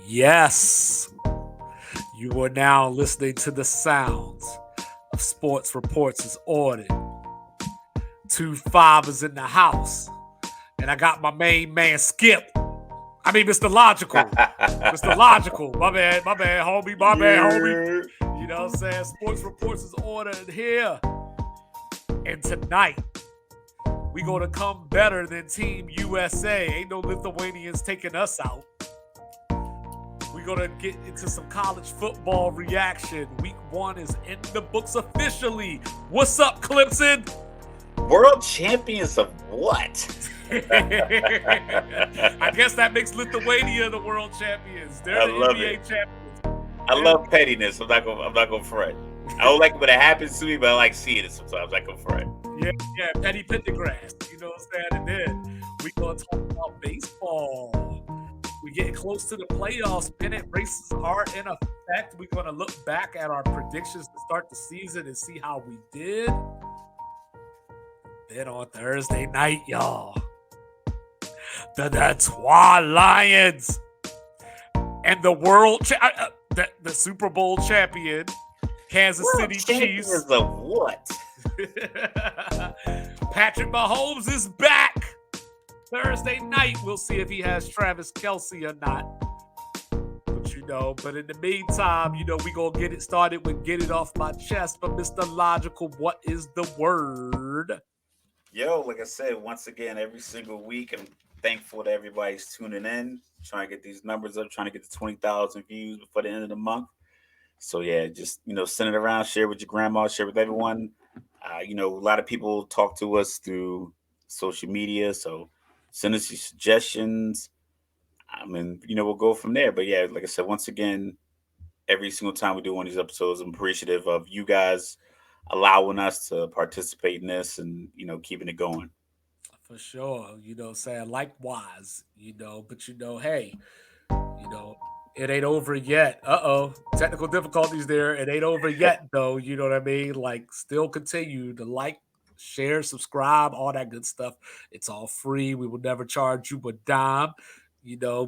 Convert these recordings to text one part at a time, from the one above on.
Yes, you are now listening to the sounds of Sports Reports is Ordered. Two fivers in the house. And I got my main man, Skip. I mean, Mr. Logical. Mr. Logical. My bad, homie. My bad, homie. You know what I'm saying? Sports Reports is Ordered here. And tonight, we going to come better than Team USA. Ain't no Lithuanians taking us out. We're going to get into some college football reaction. Week 1 is in the books officially. What's up, Clemson? World champions of what? I guess that makes Lithuania the world champions. They're the NBA champions. I love pettiness. I'm not gonna fret. I don't like it when it happens to me, but I like seeing it sometimes. I can fret. Yeah, Petty Pendergrass. You know what I'm saying? And then we gonna talk about baseball. We're getting close to the playoffs. Pennant races are in effect. We're gonna look back at our predictions to start the season and see how we did. Then on Thursday night, y'all, the Detroit Lions and the the Super Bowl champion, Kansas City Chiefs. Of what? Patrick Mahomes is back Thursday night. We'll see if he has Travis Kelce or not. But in the meantime, we gonna get it started with Get It Off My Chest. But Mr. Logical, what is the word? Yo, like I said, once again, every single week, I'm thankful that everybody's tuning in, trying to get these numbers up, trying to get to 20,000 views before the end of the month. So yeah, just send it around, share with your grandma, share with everyone. A lot of people talk to us through social media, so send us your suggestions. We'll go from there. But yeah, like I said, once again, every single time we do one of these episodes, I'm appreciative of you guys allowing us to participate in this and keeping it going. For sure, saying likewise, but hey, it ain't over yet. Technical difficulties there. It ain't over yet though. You know what I mean? Like, still continue to like, share, subscribe, all that good stuff. It's all free. We will never charge you a dime,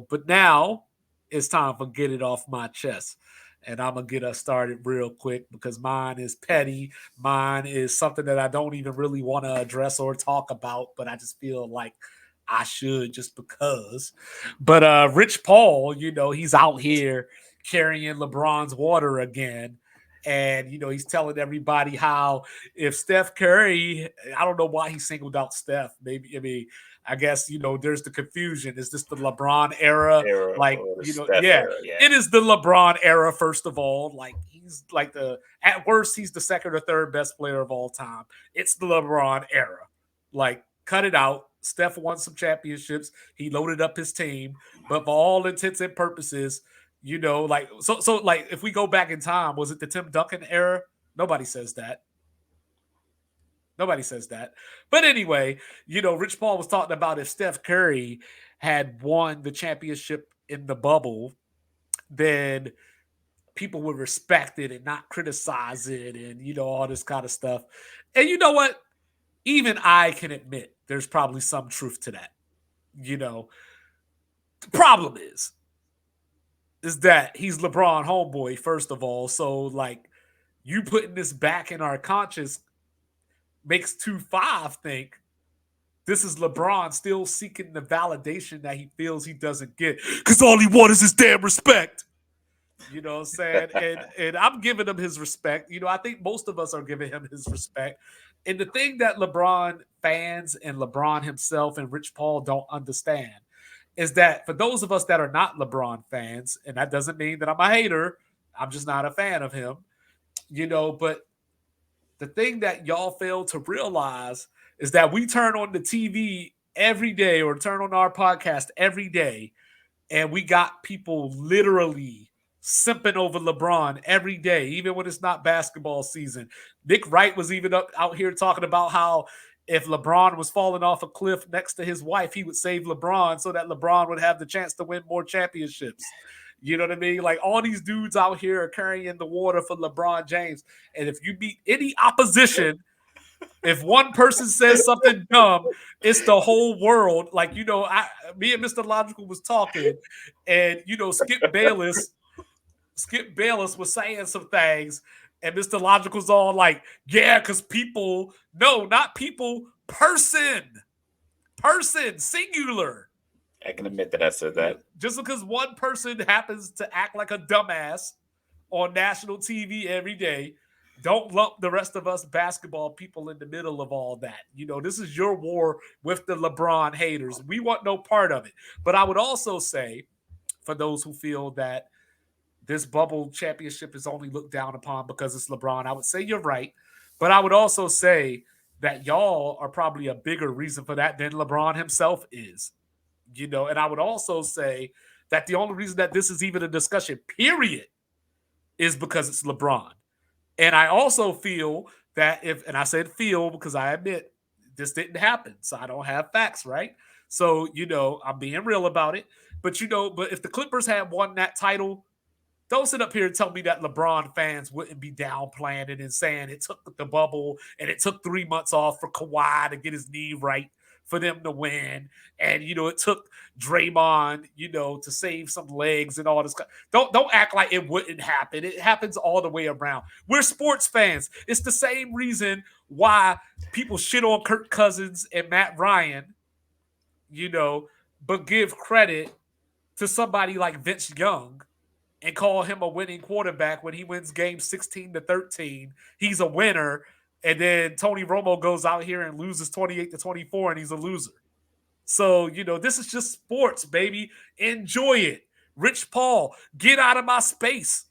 but now it's time for Get It Off My Chest. And I'm going to get us started real quick because mine is petty. Mine is something that I don't even really want to address or talk about, but I just feel like I should just because. But Rich Paul, he's out here carrying LeBron's water again. And, he's telling everybody how if Steph Curry, I don't know why he singled out Steph. I guess, there's the confusion. Is this the LeBron era? Era, it is the LeBron era, first of all. Like, he's like at worst, he's the second or third best player of all time. It's the LeBron era. Like, cut it out. Steph won some championships. He loaded up his team. But for all intents and purposes, if we go back in time, was it the Tim Duncan era? Nobody says that. Nobody says that. But anyway, Rich Paul was talking about if Steph Curry had won the championship in the bubble, then people would respect it and not criticize it and, all this kind of stuff. And you know what? Even I can admit there's probably some truth to that. The problem is that he's LeBron homeboy, first of all. So, like, you putting this back in our conscience makes 2-5 think this is LeBron still seeking the validation that he feels he doesn't get because all he wants is his damn respect. You know what I'm saying? and I'm giving him his respect. I think most of us are giving him his respect. And the thing that LeBron fans and LeBron himself and Rich Paul don't understand is that for those of us that are not LeBron fans, and that doesn't mean that I'm a hater, I'm just not a fan of him, but the thing that y'all fail to realize is that we turn on the TV every day or turn on our podcast every day, and we got people literally simping over LeBron every day, even when it's not basketball season. Nick Wright was even out here talking about how if LeBron was falling off a cliff next to his wife, he would save LeBron so that LeBron would have the chance to win more championships. You know what I mean? Like, all these dudes out here are carrying the water for LeBron James. And if you meet any opposition If one person says something dumb, it's the whole world. Like, me and Mr. Logical was talking, and Skip Bayless was saying some things, and Mr. Logical's all like, yeah, because people, no, not people, person, singular. I can admit that I said that. Just because one person happens to act like a dumbass on national TV every day, don't lump the rest of us basketball people in the middle of all that. This is your war with the LeBron haters. We want no part of it. But I would also say, for those who feel that this bubble championship is only looked down upon because it's LeBron, I would say you're right. But I would also say that y'all are probably a bigger reason for that than LeBron himself is. And I would also say that the only reason that this is even a discussion, period, is because it's LeBron. And I also feel that and I said feel because I admit this didn't happen. So I don't have facts, right? So, I'm being real about it. But if the Clippers had won that title, don't sit up here and tell me that LeBron fans wouldn't be downplaying it and saying it took the bubble and it took 3 months off for Kawhi to get his knee right for them to win. And, it took Draymond, to save some legs and all this. Don't act like it wouldn't happen. It happens all the way around. We're sports fans. It's the same reason why people shit on Kirk Cousins and Matt Ryan, but give credit to somebody like Vince Young and call him a winning quarterback when he wins games 16-13. He's a winner. And then Tony Romo goes out here and loses 28-24, and he's a loser. So, this is just sports, baby. Enjoy it. Rich Paul, get out of my space.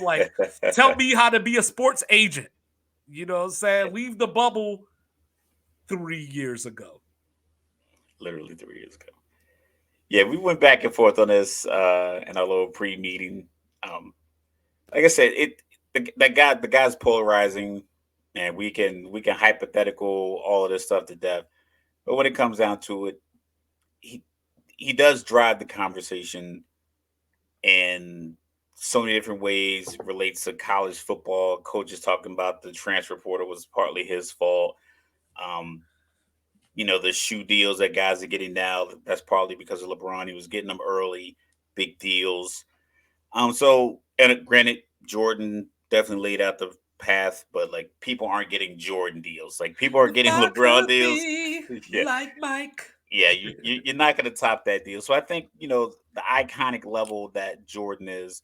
Like, tell me how to be a sports agent. You know what I'm saying? Leave the bubble 3 years ago. Literally 3 years ago. Yeah, we went back and forth on this in our little pre-meeting. Like I said, the guy's polarizing, and we can hypothetical all of this stuff to death. But when it comes down to it, he he does drive the conversation in so many different ways. It relates to college football. Coaches talking about the transfer portal was partly his fault. Um, the shoe deals that guys are getting now, that's probably because of LeBron. He was getting them early, big deals. And granted, Jordan definitely laid out the path, but like people aren't getting Jordan deals. Like people are If getting I LeBron could deals. be Yeah, like Mike. yeah, you're not going to top that deal. So I think the iconic level that Jordan is,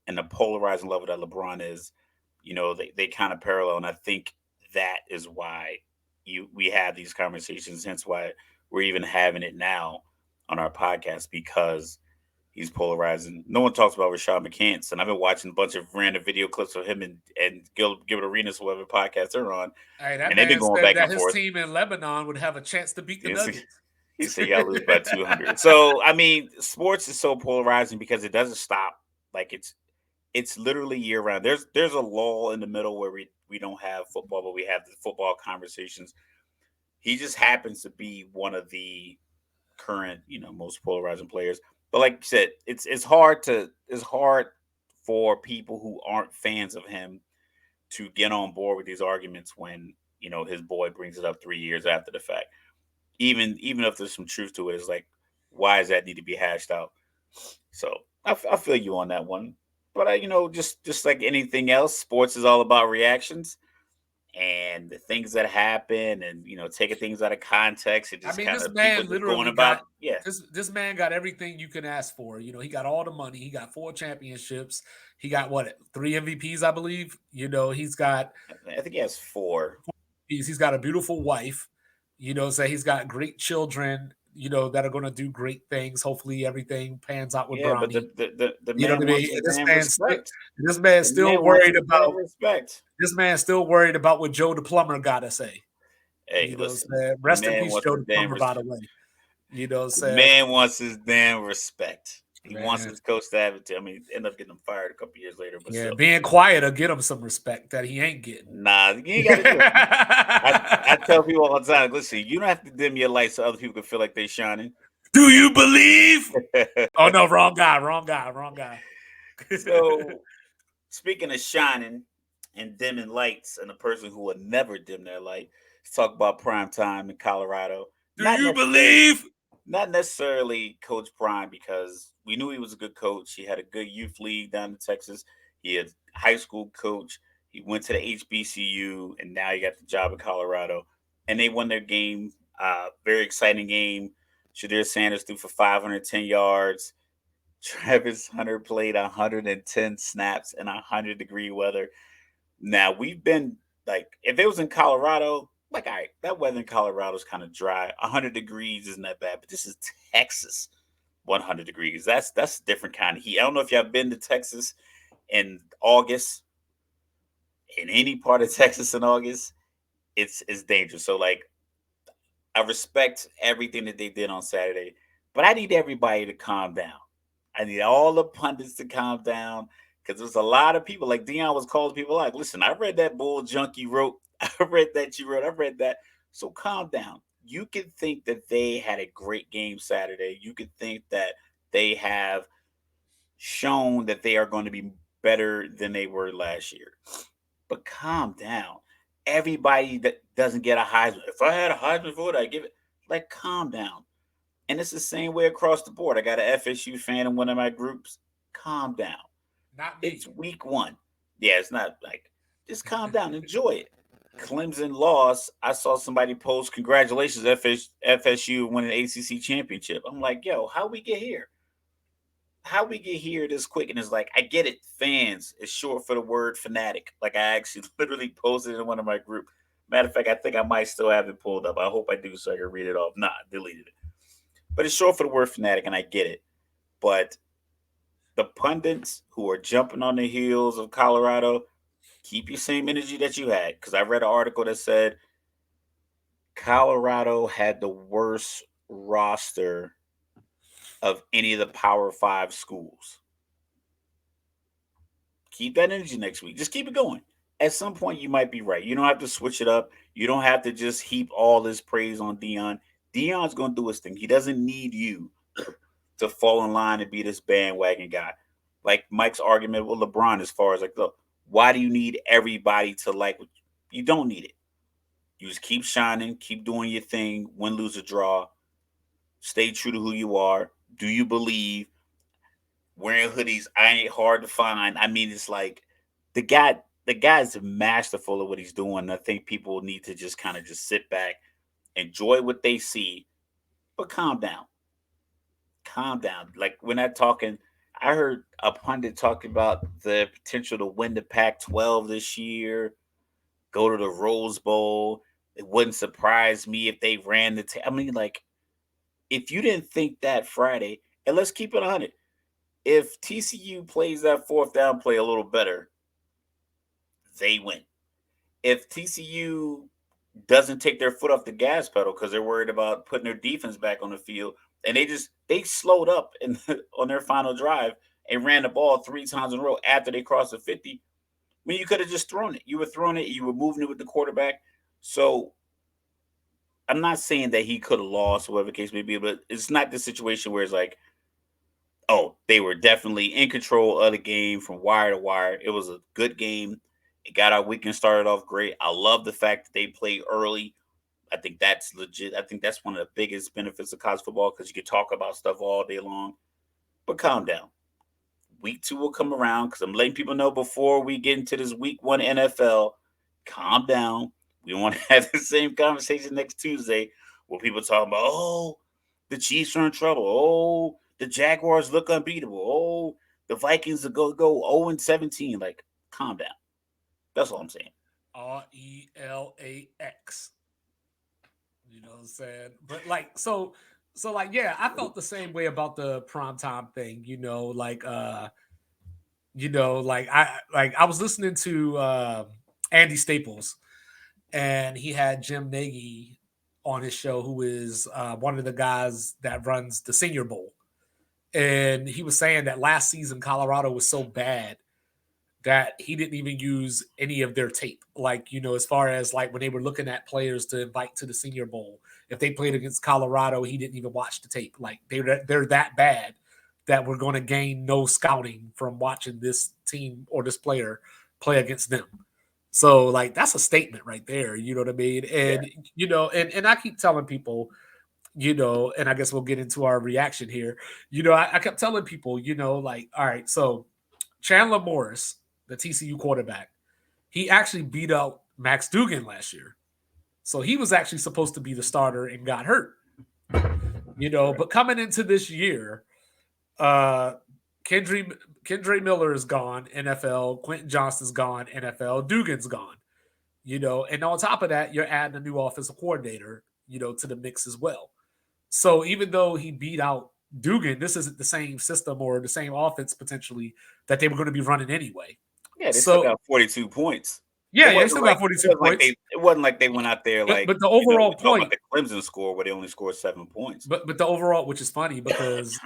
and the polarizing level that LeBron is, they kind of parallel, and I think that is why we have these conversations. Hence why we're even having it now on our podcast, because he's polarizing. No one talks about Rashad McCants, and I've been watching a bunch of random video clips of him and Gilbert Arenas, whatever podcast they're on, Hey, that and they've been man going said back that and his forth. team in Lebanon would have a chance to beat the Nuggets. He said y'all lose by 200. So I mean, sports is so polarizing because it doesn't stop. Like it's literally year round. There's a lull in the middle where we don't have football, but we have the football conversations. He just happens to be one of the current, most polarizing players. But like you said, it's hard for people who aren't fans of him to get on board with these arguments when his boy brings it up 3 years after the fact. Even if there's some truth to it, it's like, why does that need to be hashed out? So I feel you on that one. But just like anything else, sports is all about reactions and the things that happen, and taking things out of context. It I just mean, kind this of people man just going literally about, got yeah. this man got everything you can ask for. He got all the money. He got 4 championships. He got what, 3 MVPs, I believe. He's got I think he has four. he's got a beautiful wife. So he's got great children. That are going to do great things. Hopefully, everything pans out with Yeah, but Bronny. the You know man what I mean? wants his This damn man, still, respect. this man The still man wants worried his damn about respect. this man still worried about what Joe the plumber got to say. Hey, listen, the Rest in man peace, wants Joe his the damn plumber. By the respect. way, The man wants his damn respect. He wants man. his coach to have it. I mean, end up getting him fired a couple years later, but Yeah, still, being quiet will get him some respect that he ain't getting. nah, you ain't got to do it. I tell people all the time, listen, you don't have to dim your light so other people can feel like they're shining. Do you believe? Oh no, wrong guy. So, speaking of shining, and dimming lights, and a person who would never dim their light. Let's talk about prime time in Colorado. Do Not you necessarily, believe? not necessarily Coach Prime, because we knew he was a good coach. He had a good youth league down in Texas. He had high school coach. He went to the HBCU, and now he got the job in Colorado. And they won their game. Very exciting game. Shadir Sanders threw for 510 yards. Travis Hunter played 110 snaps in 100-degree weather. Now we've been like, if it was in Colorado, like, all right, that weather in Colorado is kind of dry. 100 degrees isn't that bad, but this is Texas. 100 degrees. That's a different kind of heat. I don't know if y'all been to Texas in August, in any part of Texas in August. It's dangerous. So like, I respect everything that they did on Saturday, but I need everybody to calm down. I need all the pundits to calm down, because there's a lot of people. Like Dion was calling people like, listen, I read that bull junk you wrote. I read that you wrote. I read that. So calm down. You can think that they had a great game Saturday. You can think that they have shown that they are going to be better than they were last year. But calm down. Everybody that doesn't get a Heisman, if I had a Heisman vote, I give it. Like, calm down. And it's the same way across the board. I got an FSU fan in one of my groups. Calm down. Not It's me. week one. Yeah, it's not like, just calm down, enjoy it. Clemson lost. I saw somebody post, congratulations, FSU winning the ACC championship. I'm like, yo, how we get here? How we get here this quick? And it's like, I get it. Fans is short for the word fanatic. Like, I actually literally posted in one of my group. Matter of fact, I think I might still have it pulled up. I hope I do so I can read it off. Nah, I deleted it. But it's short for the word fanatic, and I get it. But the pundits who are jumping on the heels of Colorado, keep your same energy that you had. Because I read an article that said Colorado had the worst roster of any of the Power Five schools. Keep that energy next week. Just keep it going. At some point, you might be right. You don't have to switch it up. You don't have to just heap all this praise on Dion. Dion's going to do his thing. He doesn't need you to fall in line and be this bandwagon guy. Like Mike's argument with LeBron, as far as like, look, why do you need everybody to like what you don't need it? You just keep shining, keep doing your thing, win, lose, or draw. Stay true to who you are. Do you believe? Wearing hoodies, I ain't hard to find. I mean, it's like the guy's masterful at what he's doing. I think people need to just kind of just sit back, enjoy what they see, but calm down. Calm down. Like, we're not talking. I heard a pundit talking about the potential to win the Pac-12 this year, go to the Rose Bowl. It wouldn't surprise me if they ran the. I mean, like, if you didn't think that Friday, and let's keep it 100, if TCU plays that fourth down play a little better, they win. If TCU doesn't take their foot off the gas pedal because they're worried about putting their defense back on the field, and they slowed up on their final drive and ran the ball 3 times in a row after they crossed the 50. I mean, you could have just thrown it. You were throwing it. You were moving it with the quarterback. So I'm not saying that he could have lost, whatever the case may be, but it's not the situation where it's like, oh, they were definitely in control of the game from wire to wire. It was a good game. It got our weekend started off great. I love the fact that they played early. I think that's legit. I think that's one of the biggest benefits of college football, because you can talk about stuff all day long. But calm down. Week two will come around, because I'm letting people know before we get into this week one NFL. Calm down. We want to have the same conversation next Tuesday where people talking about, oh, the Chiefs are in trouble. Oh, the Jaguars look unbeatable. Oh, the Vikings are go 0-17. Like, calm down. That's all I'm saying. RELAX. You know what I'm saying? But like, so like, yeah, I felt the same way about the primetime thing. I was listening to Andy Staples, and he had Jim Nagy on his show, who is one of the guys that runs the Senior Bowl, and he was saying that last season Colorado was so bad that he didn't even use any of their tape. Like, as far as like when they were looking at players to invite to the Senior Bowl, if they played against Colorado, he didn't even watch the tape. Like, they're that bad that we're going to gain no scouting from watching this team or this player play against them. So like that's a statement right there. You know what I mean? Yeah. And and I keep telling people, and I guess we'll get into our reaction here. I kept telling people, like, all right, so Chandler Morris, the TCU quarterback, he actually beat out Max Dugan last year. So he was actually supposed to be the starter and got hurt. Correct. But coming into this year, uh Kendra Miller is gone, NFL. Quentin Johnston's gone, NFL. Dugan's gone. And on top of that, you're adding a new offensive coordinator, to the mix as well. So even though he beat out Dugan, this isn't the same system or the same offense potentially that they were going to be running anyway. Yeah, they still So got 42 points. It yeah, they wasn't still like got 42 points. it wasn't like they went out there like, But the we overall talk about point, the Clemson score where they only scored 7 points. but the overall, which is funny because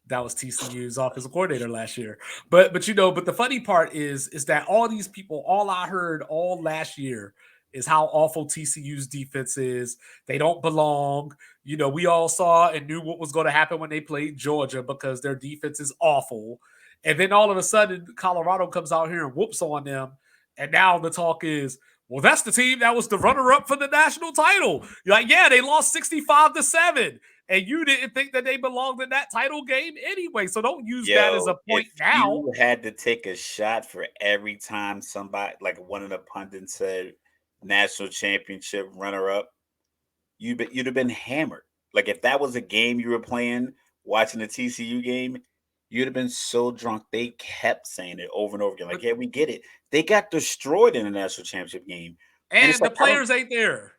that was TCU's offensive coordinator last year. But the funny part is that all these people, all I heard all last year is how awful TCU's defense is. They don't belong. We all saw and knew what was going to happen when they played Georgia because their defense is awful. And then all of a sudden, Colorado comes out here and whoops on them. And now the talk is, well, that's the team that was the runner-up for the national title. You're like, yeah, they lost 65-7. And you didn't think that they belonged in that title game anyway. So don't use that as Yo, a if point now. you had to take a shot for every time somebody like one of the pundits said national championship runner up, you'd have been hammered. Like if that was a game you were playing, watching the TCU game, you'd have been so drunk. They kept saying it over and over again. But Like, yeah, we get it. They got destroyed in the national championship game. And it's and like the I don't players ain't there.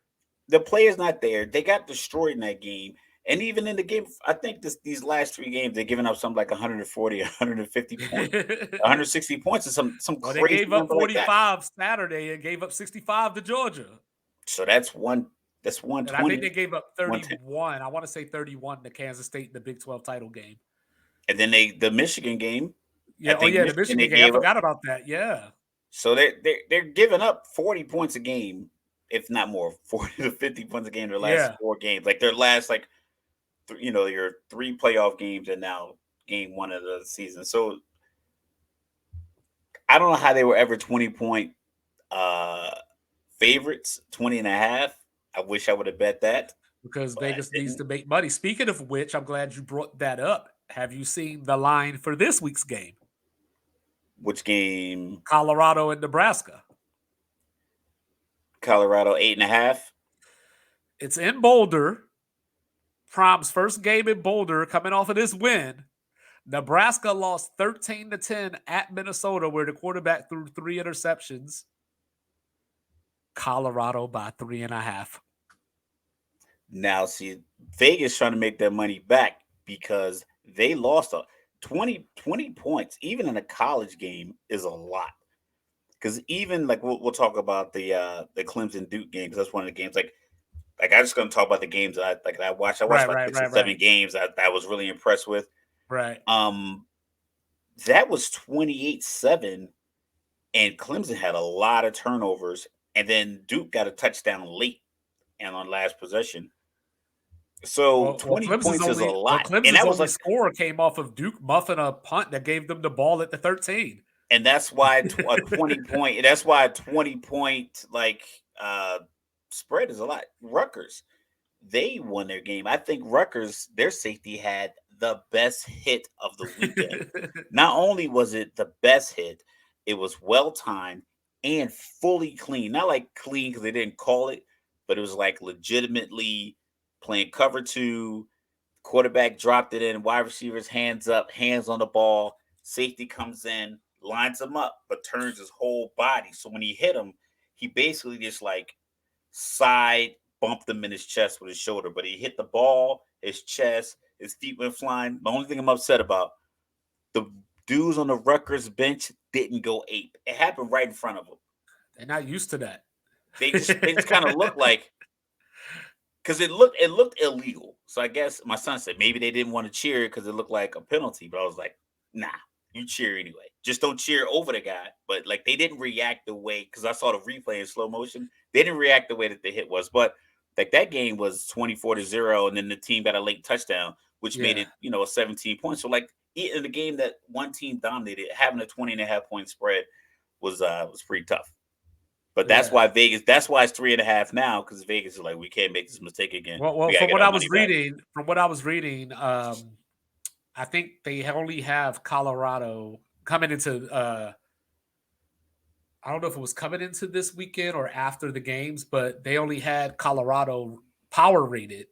the player's not there. They got destroyed in that game. And even in the game, I think these last three games, they're giving up something like 140, 150 points, 160 points, or some Well, they crazy gave up number like that. 45 Saturday and gave up 65 to Georgia. So that's And I think 120, they gave up 110. 31. I want to say 31 to Kansas State in the Big 12 title game. And then the Michigan game, I Yeah. Oh, think yeah. The Michigan they Michigan game. I gave up. forgot about that. Yeah. So they're giving up 40 points a game, if not more, 40 to 50 points a game in their last Yeah. four games. Like their last your three playoff games and now game one of the season. So I don't know how they were ever 20-point uh favorites, 20 and a half. I wish I would have bet that, Because but I Vegas needs didn't. to make money. Speaking of which, I'm glad you brought that up. Have you seen the line for this week's game? Which game? Colorado and Nebraska. Colorado 8.5. It's in Boulder. Prom's first game in Boulder coming off of this win. Nebraska lost 13-10 at Minnesota, where the quarterback threw 3 interceptions. Colorado by 3.5. Now see, Vegas trying to make their money back because they lost 20 points, even in a college game, is a lot. Because even like we'll talk about the Clemson Duke game because that's one of the games like I'm just gonna talk about the games that I watched. I watched Right, about right, six or right, right, seven games that I was really impressed with. right. Um, that was 28-7, and Clemson had a lot of turnovers, and then Duke got a touchdown late and on last possession. So Well, 20 points is a lot, and Clemson's that was only like, score came off of Duke muffing a punt that gave them the ball at the 13. and that's why a 20 point. That's why a 20 point spread is a lot. Rutgers, they won their game. I think Rutgers, their safety had the best hit of the weekend. Not only was it the best hit, it was well timed and fully clean. Not like clean because they didn't call it, but it was like legitimately playing cover two. Quarterback dropped it in, wide receivers hands up, hands on the ball. Safety comes in, lines him up, but turns his whole body. So when he hit him, he basically just like side bumped him in his chest with his shoulder, but he hit the ball, his chest, his feet went flying. The only thing I'm upset about, the dudes on the Rutgers bench didn't go ape. It happened right in front of them. They're not used to that. They just kind of looked like because it looked illegal. So I guess my son said maybe they didn't want to cheer because it looked like a penalty. But I was like, nah, you cheer anyway. Just don't cheer over the guy. But like they didn't react the way because I saw the replay in slow motion. They didn't react the way that the hit was. But like that game was 24-0, and then the team got a late touchdown, which made Yeah. it a 17 points. So like in the game that one team dominated, having a 20 and a half point spread was pretty tough. But that's Yeah. why Vegas. That's why it's 3.5 now because Vegas is like, we can't make this mistake again. Well, We gotta from get what our I money was back. reading, I think they only have Colorado coming into. I don't know if it was coming into this weekend or after the games, but they only had Colorado power rated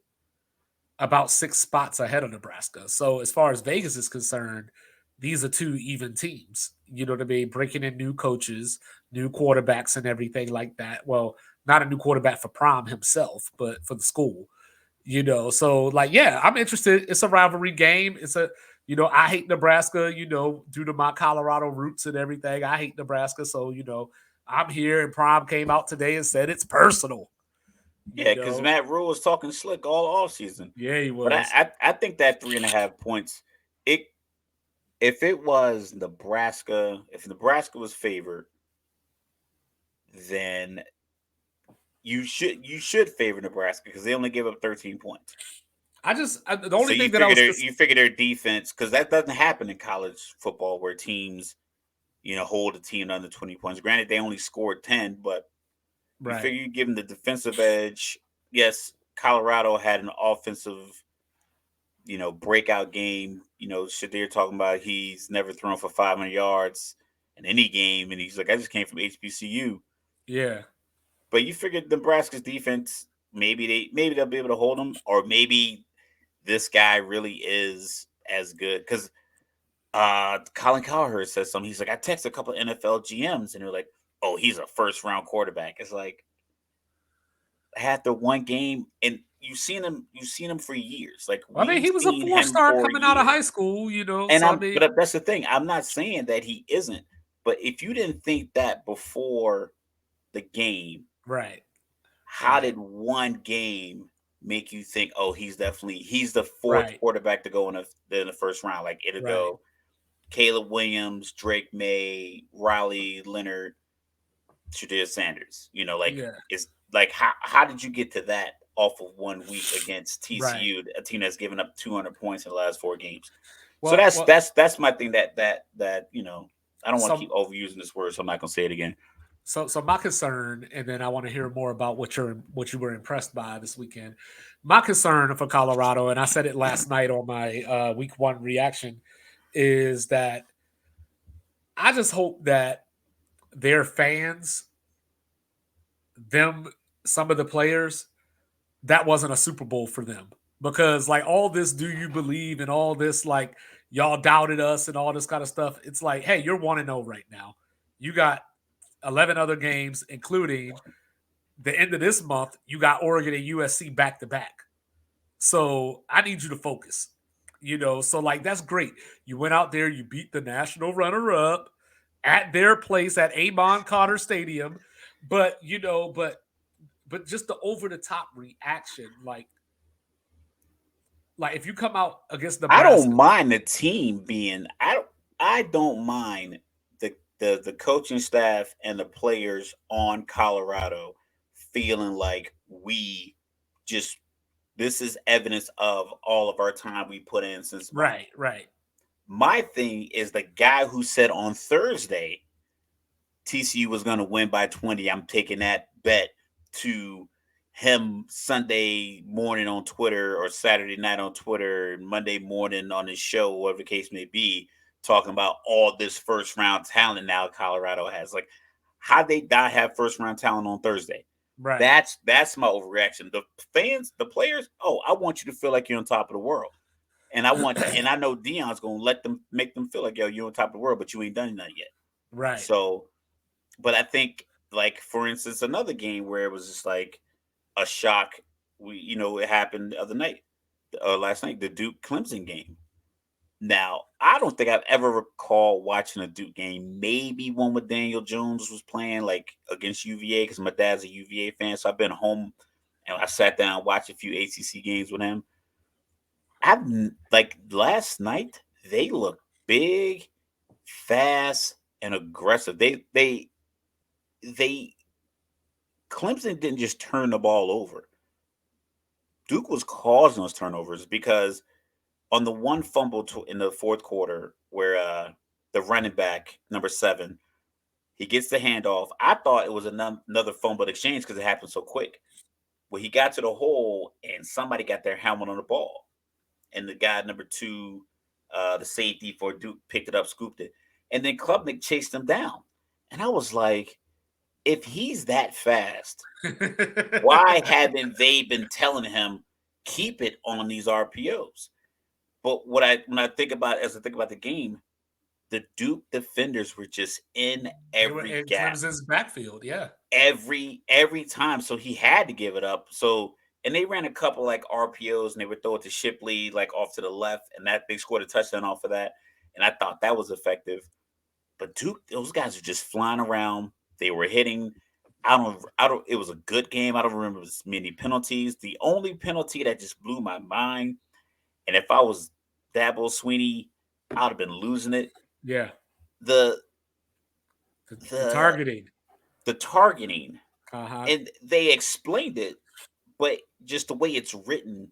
about 6 spots ahead of Nebraska. So as far as Vegas is concerned, these are two even teams. You know what I mean? Breaking in new coaches, new quarterbacks, and everything like that. Well, not a new quarterback for Prom himself, but for the school. So like, yeah, I'm interested. It's a rivalry game. I hate Nebraska, due to my Colorado roots and everything. I hate Nebraska. So, I'm here and Prom came out today and said it's personal, you Yeah, because know. Matt Rule was talking slick all season. Yeah, he But was. I think that 3.5 points. It if it was Nebraska, if Nebraska was favored, then you should favor Nebraska because they only gave up 13 points. The So only thing that I was just you figure their defense because that doesn't happen in college football where teams hold a team under 20 points. Granted, they only scored 10, but you right. figure you give them the defensive edge. Yes, Colorado had an offensive breakout game. Shadir talking about he's never thrown for 500 yards in any game, and he's like, I just came from HBCU. Yeah. But you figured Nebraska's defense, maybe they'll be able to hold them, or maybe this guy really is as good because Colin Cowherd says something. He's like, I texted a couple of NFL GMs, and they're like, oh, he's a first round quarterback. It's like had the one game, and you've seen him for years. Like I mean, we've he was a seen him four-star for coming out of high years. school, And so I mean, that's the thing. I'm not saying that he isn't, but if you didn't think that before the game, right. how Right. did one game make you think, oh, he's the fourth Right. quarterback to go in the first round? Like it'll Right. go Caleb Williams, Drake May, Riley Leonard, Shadir Sanders. Like Yeah. it's like how did you get to that off of 1 week against Right. TCU, a team that's given up 200 points in the last 4 games? So Well, that's my thing that I don't want to so keep overusing this word, so I'm not gonna say it again. so my concern, and then I want to hear more about what you were impressed by this weekend. My concern for Colorado, and I said it last night on my week one reaction, is that I just hope that their fans, them, some of the players, that wasn't a Super Bowl for them. Because like all this, do you believe, and all this, like y'all doubted us and all this kind of stuff. It's like, hey, you're 1-0 right now. You got 11 other games, including the end of this month. You got Oregon and USC back to back. So I need you to focus. So like that's great. You went out there, you beat the national runner up at their place at Amon Carter Stadium. But but just the over the top reaction, like if you come out against I don't Nebraska, mind the team being. I don't mind the coaching staff and the players on Colorado feeling like we just this is evidence of all of our time we put in since March. right, right, My thing is the guy who said on Thursday TCU was going to win by 20. I'm taking that bet to him Sunday morning on Twitter or Saturday night on Twitter, Monday morning on his show, whatever the case may be, talking about all this first round talent now Colorado has. Like, how they not have first round talent on Thursday? right, That's my overreaction. The fans, the players, oh, I want you to feel like you're on top of the world. And I know Dion's gonna make them feel like, yo, you're on top of the world, but you ain't done nothing yet. right. So but I think, like for instance, another game where it was just like a shock. It happened the other night, last night, the Duke Clemson game. Now, I don't think I've ever recall watching a Duke game. Maybe one with Daniel Jones was playing like against UVA because my dad's a UVA fan, so I've been home and I sat down and watched a few ACC games with him. Like last night, they looked big, fast, and aggressive. They Clemson didn't just turn the ball over. Duke was causing those turnovers because on the one fumble in the fourth quarter where the running back number 7 He gets the handoff. I thought it was another fumble exchange because it happened so quick. Well, he got to the hole and somebody got their helmet on the ball, and the guy number two, the safety for Duke, picked it up, scooped it, and then Klubnik chased him down. And I was like, if he's that fast, why haven't they been telling him keep it on these RPOs? But when I think about as I think about the game, the Duke defenders were just in They were every in gap, Clemson's backfield. Yeah. every time. So he had to give it up. So and they ran a couple like RPOs and they would throw it to Shipley like off to the left, and that they scored a touchdown off of that. And I thought that was effective. But Duke, those guys are just flying around. They were hitting. I don't. It was a good game. I don't remember as many penalties. The only penalty that just blew my mind, and if I was Dabo Sweeney, I'd have been losing it. Yeah. The The the targeting. the targeting, Uh-huh. and they explained it, but just the way it's written,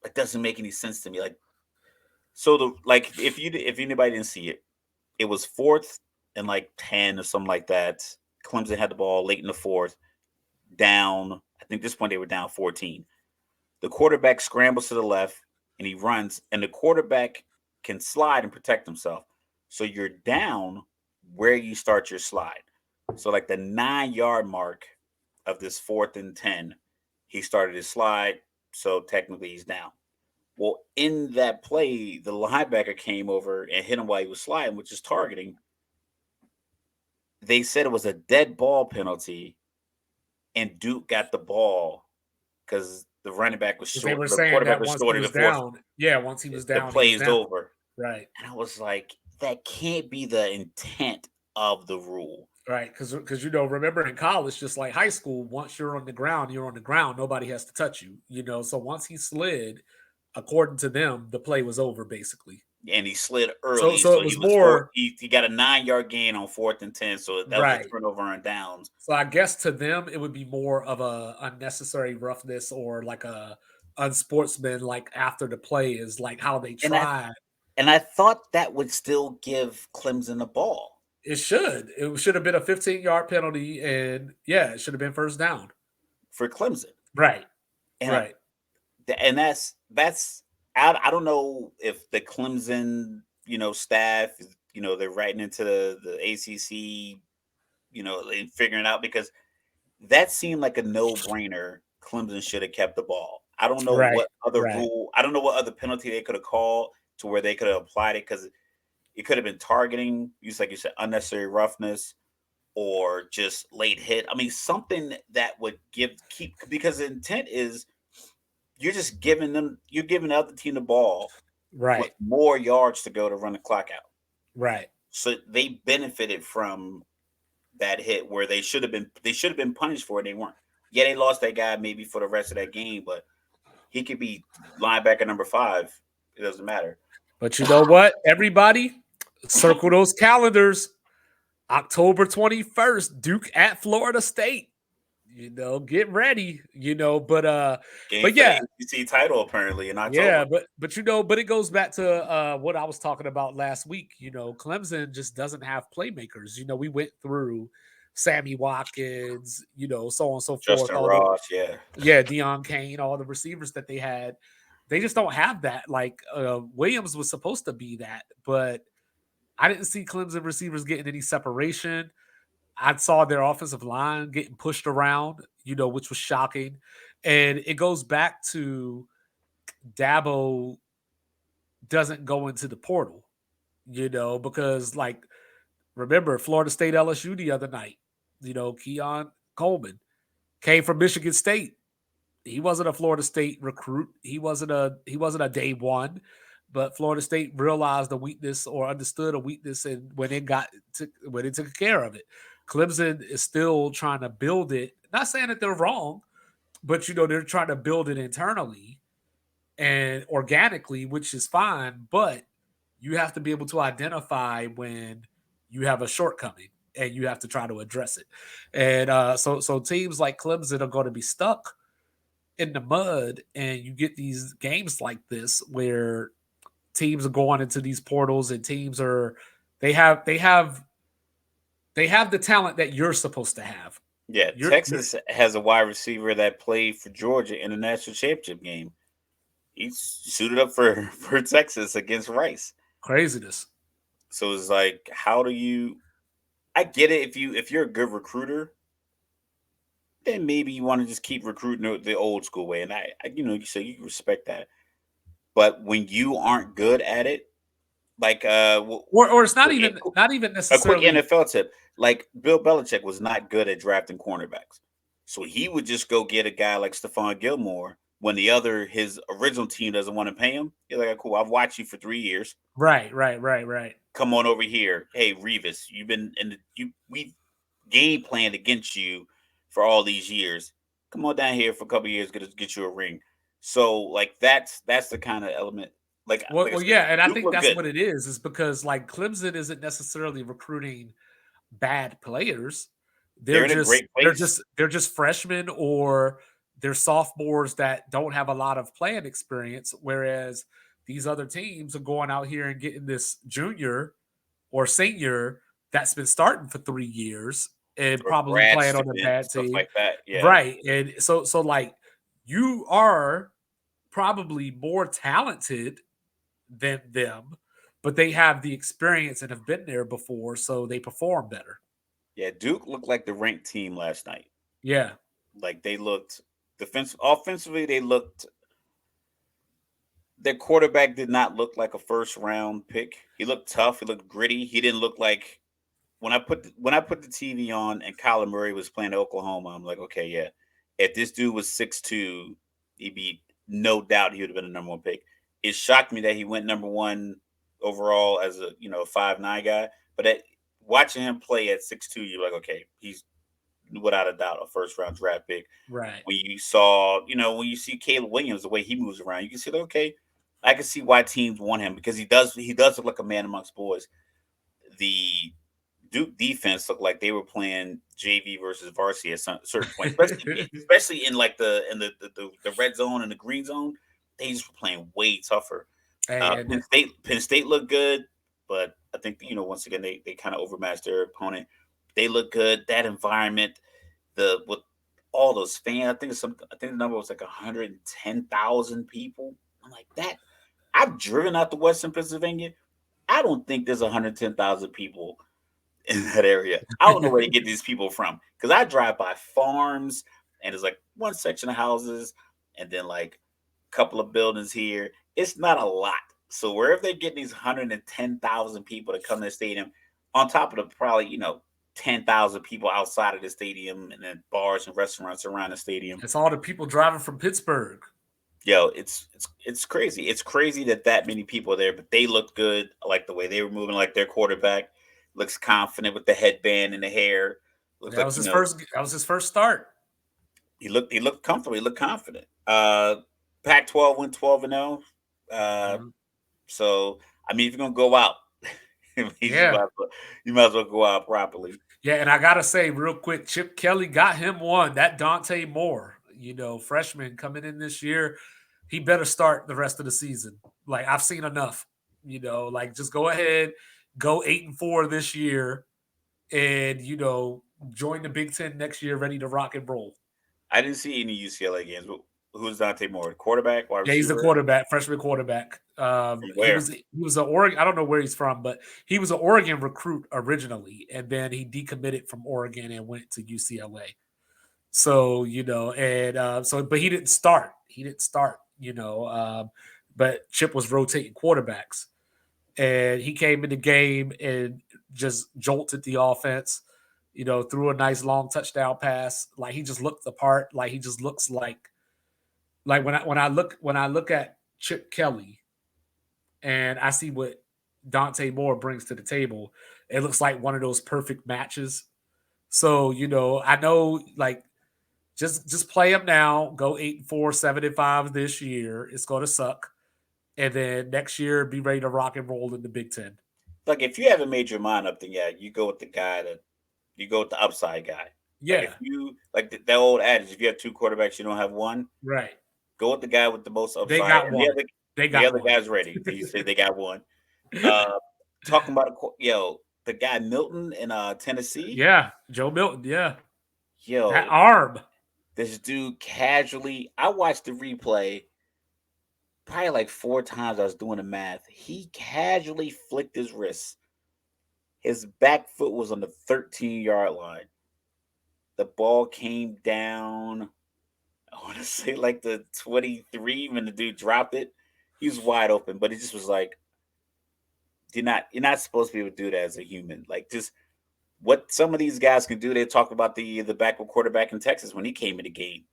it doesn't make any sense to me. Like so, the like if anybody didn't see it, it was fourth and like 10 or something like that. Clemson had the ball late in the fourth, down. I think at this point they were down 14. The quarterback scrambles to the left and he runs, and the quarterback can slide and protect himself. So you're down where you start your slide. So like the 9 yard mark of this fourth and 10, he started his slide. So technically he's down. Well, in that play, the linebacker came over and hit him while he was sliding, which is targeting. They said it was a dead ball penalty, and Duke got the ball because the running back was Because they short. were The saying quarterback that was once he short of the was fourth. down, yeah, once he was The down, he play was is down. over, Right. and I was like, that can't be the intent of the rule. Right. Because remember in college, just like high school, once you're on the ground, you're on the ground. Nobody has to touch you. So once he slid, according to them, the play was over basically. And he slid So early, so so it he was was four. more He got a 9 yard gain on fourth and 10, so that was a right. turnover on downs. So I guess to them it would be more of a unnecessary roughness or like a unsportsman like after the play is like how they And I tried. and I thought that would still give Clemson the ball It should. It should have been a 15-yard penalty and yeah, it should have been first down. for Clemson. Right. And Right. that's I don't know if the Clemson staff they're writing into the ACC and figuring out because that seemed like a no brainer. Clemson should have kept the ball. I don't know Right. what other Right. rule. I don't know what other penalty they could have called to where they could have applied it because it could have been targeting, just like you said, unnecessary roughness, or just late hit. I mean, something that would keep because the intent is you're giving the other team the ball with Right. more yards to go to run the clock out. Right. So they benefited from that hit where they should have been punished for it. They weren't. Yeah, they lost that guy maybe for the rest of that game, but he could be linebacker number 5. It doesn't matter. But you know what? Everybody, circle those calendars. October 21st, Duke at Florida State. Get ready, Game but for the yeah, ACC title apparently in yeah, October. but it goes back to what I was talking about last week. Clemson just doesn't have playmakers. We went through Sammy Watkins, so on and so forth. Justin All the Ross, yeah. yeah, Deion Kane, all the receivers that they had, they just don't have that. Like Williams was supposed to be that, but I didn't see Clemson receivers getting any separation. I saw their offensive line getting pushed around, which was shocking. And it goes back to Dabo doesn't go into the portal, because like remember Florida State LSU the other night, Keon Coleman came from Michigan State. He wasn't a Florida State recruit. He wasn't a day one, but Florida State realized a weakness or understood a weakness, and when it took care of it. Clemson is still trying to build it. Not saying that they're wrong, but they're trying to build it internally and organically, which is fine. But you have to be able to identify when you have a shortcoming and you have to try to address it. And so teams like Clemson are going to be stuck in the mud, and you get these games like this where teams are going into these portals and teams are they have They have the talent that you're supposed to have. Yeah, You're Texas has a wide receiver that played for Georgia in the national championship game. He suited up for for Texas against Rice. craziness. So it's like, how do you? I get it if you're a good recruiter, then maybe you want to just keep recruiting the old school way, and you say you respect that. But when you aren't good at it, like Or it's a not even a quick necessarily NFL tip, like Bill Belichick was not good at drafting cornerbacks, so he would just go get a guy like Stephon Gilmore when his original team doesn't want to pay him. He's like, cool, I've watched you for 3 years. right. Come on over here. Hey, Revis, you've been in the you we game planned against you for all these years. Come on down here for a couple years, get you a ring. So like that's the kind of element. Like I Well, said, yeah, and I Duke think looked that's good. what it is because like Clemson isn't necessarily recruiting bad players. They're in a great place. They're just freshmen or they're sophomores that don't have a lot of playing experience, whereas these other teams are going out here and getting this junior or senior that's been starting for 3 years and Or probably grad playing on a student bad stuff team. like that. Yeah, Right. And so like you are probably more talented than them, but they have the experience and have been there before, so they perform better. yeah. Duke looked like the ranked team last night. Yeah. Like they looked offensively. They looked. Their quarterback did not look like a first round pick. He looked tough. He looked gritty. He didn't look like when I put the TV on and Kyler Murray was playing Oklahoma. I'm like, okay, yeah. If this dude was 6'2", he'd be no doubt he would have been a number one pick. It shocked me that he went number one overall as a 5'9" guy. But watching him play at 6'2", you're like, okay, he's without a doubt a first round draft pick. Right. When you see Caleb Williams, the way he moves around, you can see, okay, I can see why teams want him because he does look like a man amongst boys. The Duke defense looked like they were playing JV versus varsity at some certain point, especially in like the red zone and the green zone. They just were playing way tougher. Hey, and Penn State looked good, but I think once again they kind of overmatched their opponent. They look good. That environment, the with all those fans, I think the number was like 110,000 people. I'm like that. I've driven out to Western Pennsylvania. I don't think there's 110,000 people in that area. I don't know where to get these people from because I drive by farms and there's like one section of houses and then like a couple of buildings here. It's not a lot. So wherever they're getting these 110,000 people to come to the stadium, on top of the probably 10,000 people outside of the stadium and then bars and restaurants around the stadium. it's all the people driving from Pittsburgh. Yo, it's crazy. It's crazy that many people are there, but they looked good. I like the way they were moving, like their quarterback looks confident with the headband and the hair. Looks like That was his first start. he looked comfortable. He looked confident. Pac-12 went 12-0. Uh, Mhm. so I mean, if you're gonna go out, Yeah. you might as well go out properly. Yeah, and I gotta say real quick, Chip Kelly got him one. That Dante Moore, freshman coming in this year, he better start the rest of the season. Like I've seen enough. Like just go ahead, go 8-4 this year, and join the Big Ten next year, ready to rock and roll. I didn't see any UCLA games. But who's Dante Moore? Quarterback, wide Yeah, he's the receiver quarterback, freshman quarterback. from He where? was he was an Oregon. I don't know where he's from, but he was an Oregon recruit originally, and then he decommitted from Oregon and went to UCLA. So but he didn't start. He didn't start. But Chip was rotating quarterbacks, and he came in the game and just jolted the offense. Threw a nice long touchdown pass. Like he just looked the part. Like he just looks like when I look at Chip Kelly and I see what Dante Moore brings to the table, it looks like one of those perfect matches. So I know like just play them now. Go 8-4, 7-5 this year. It's going to suck, and then next year be ready to rock and roll in the Big Ten. Like if you haven't made your mind up, then yeah, you go with the guy that you go with the upside guy. Like if Yeah, you like that old adage, if you have two quarterbacks, you don't have one. right. Go with the guy with the most They upside, got and one. They the got other one. guy's ready. He said they got one. Uh, talking about yo, the guy Milton in Tennessee. Yeah, Joe Milton. Yeah, that Yo, arm. this dude casually. I watched the replay probably like 4 times. I was doing the math. He casually flicked his wrist. His back foot was on the 13-yard line. The ball came down. I want to say like the 23 when the dude dropped it. He was wide open, but it just was like you're not supposed to be able to do that as a human. Like just what some of these guys can do. They talk about the backup quarterback in Texas when he came in the game.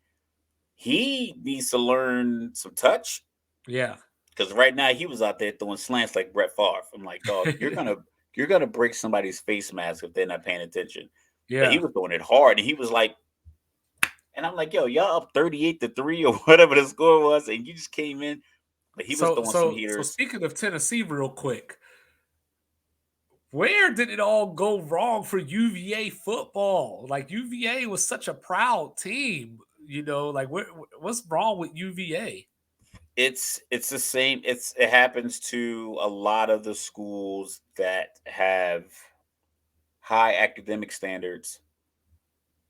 He needs to learn some touch Yeah. because right now he was out there throwing slants like Brett Favre. I'm like, dog, you're gonna break somebody's face mask if they're not paying attention. But he Yeah. was throwing it hard, and he was like, and I'm like, yo, y'all up 38-3 or whatever the score was, and you just came in. But he was So throwing some so so heaters. speaking of Tennessee, real quick, where did it all go wrong for UVA football? Like UVA was such a proud team, Like what's wrong with UVA? It's the same. It happens to a lot of the schools that have high academic standards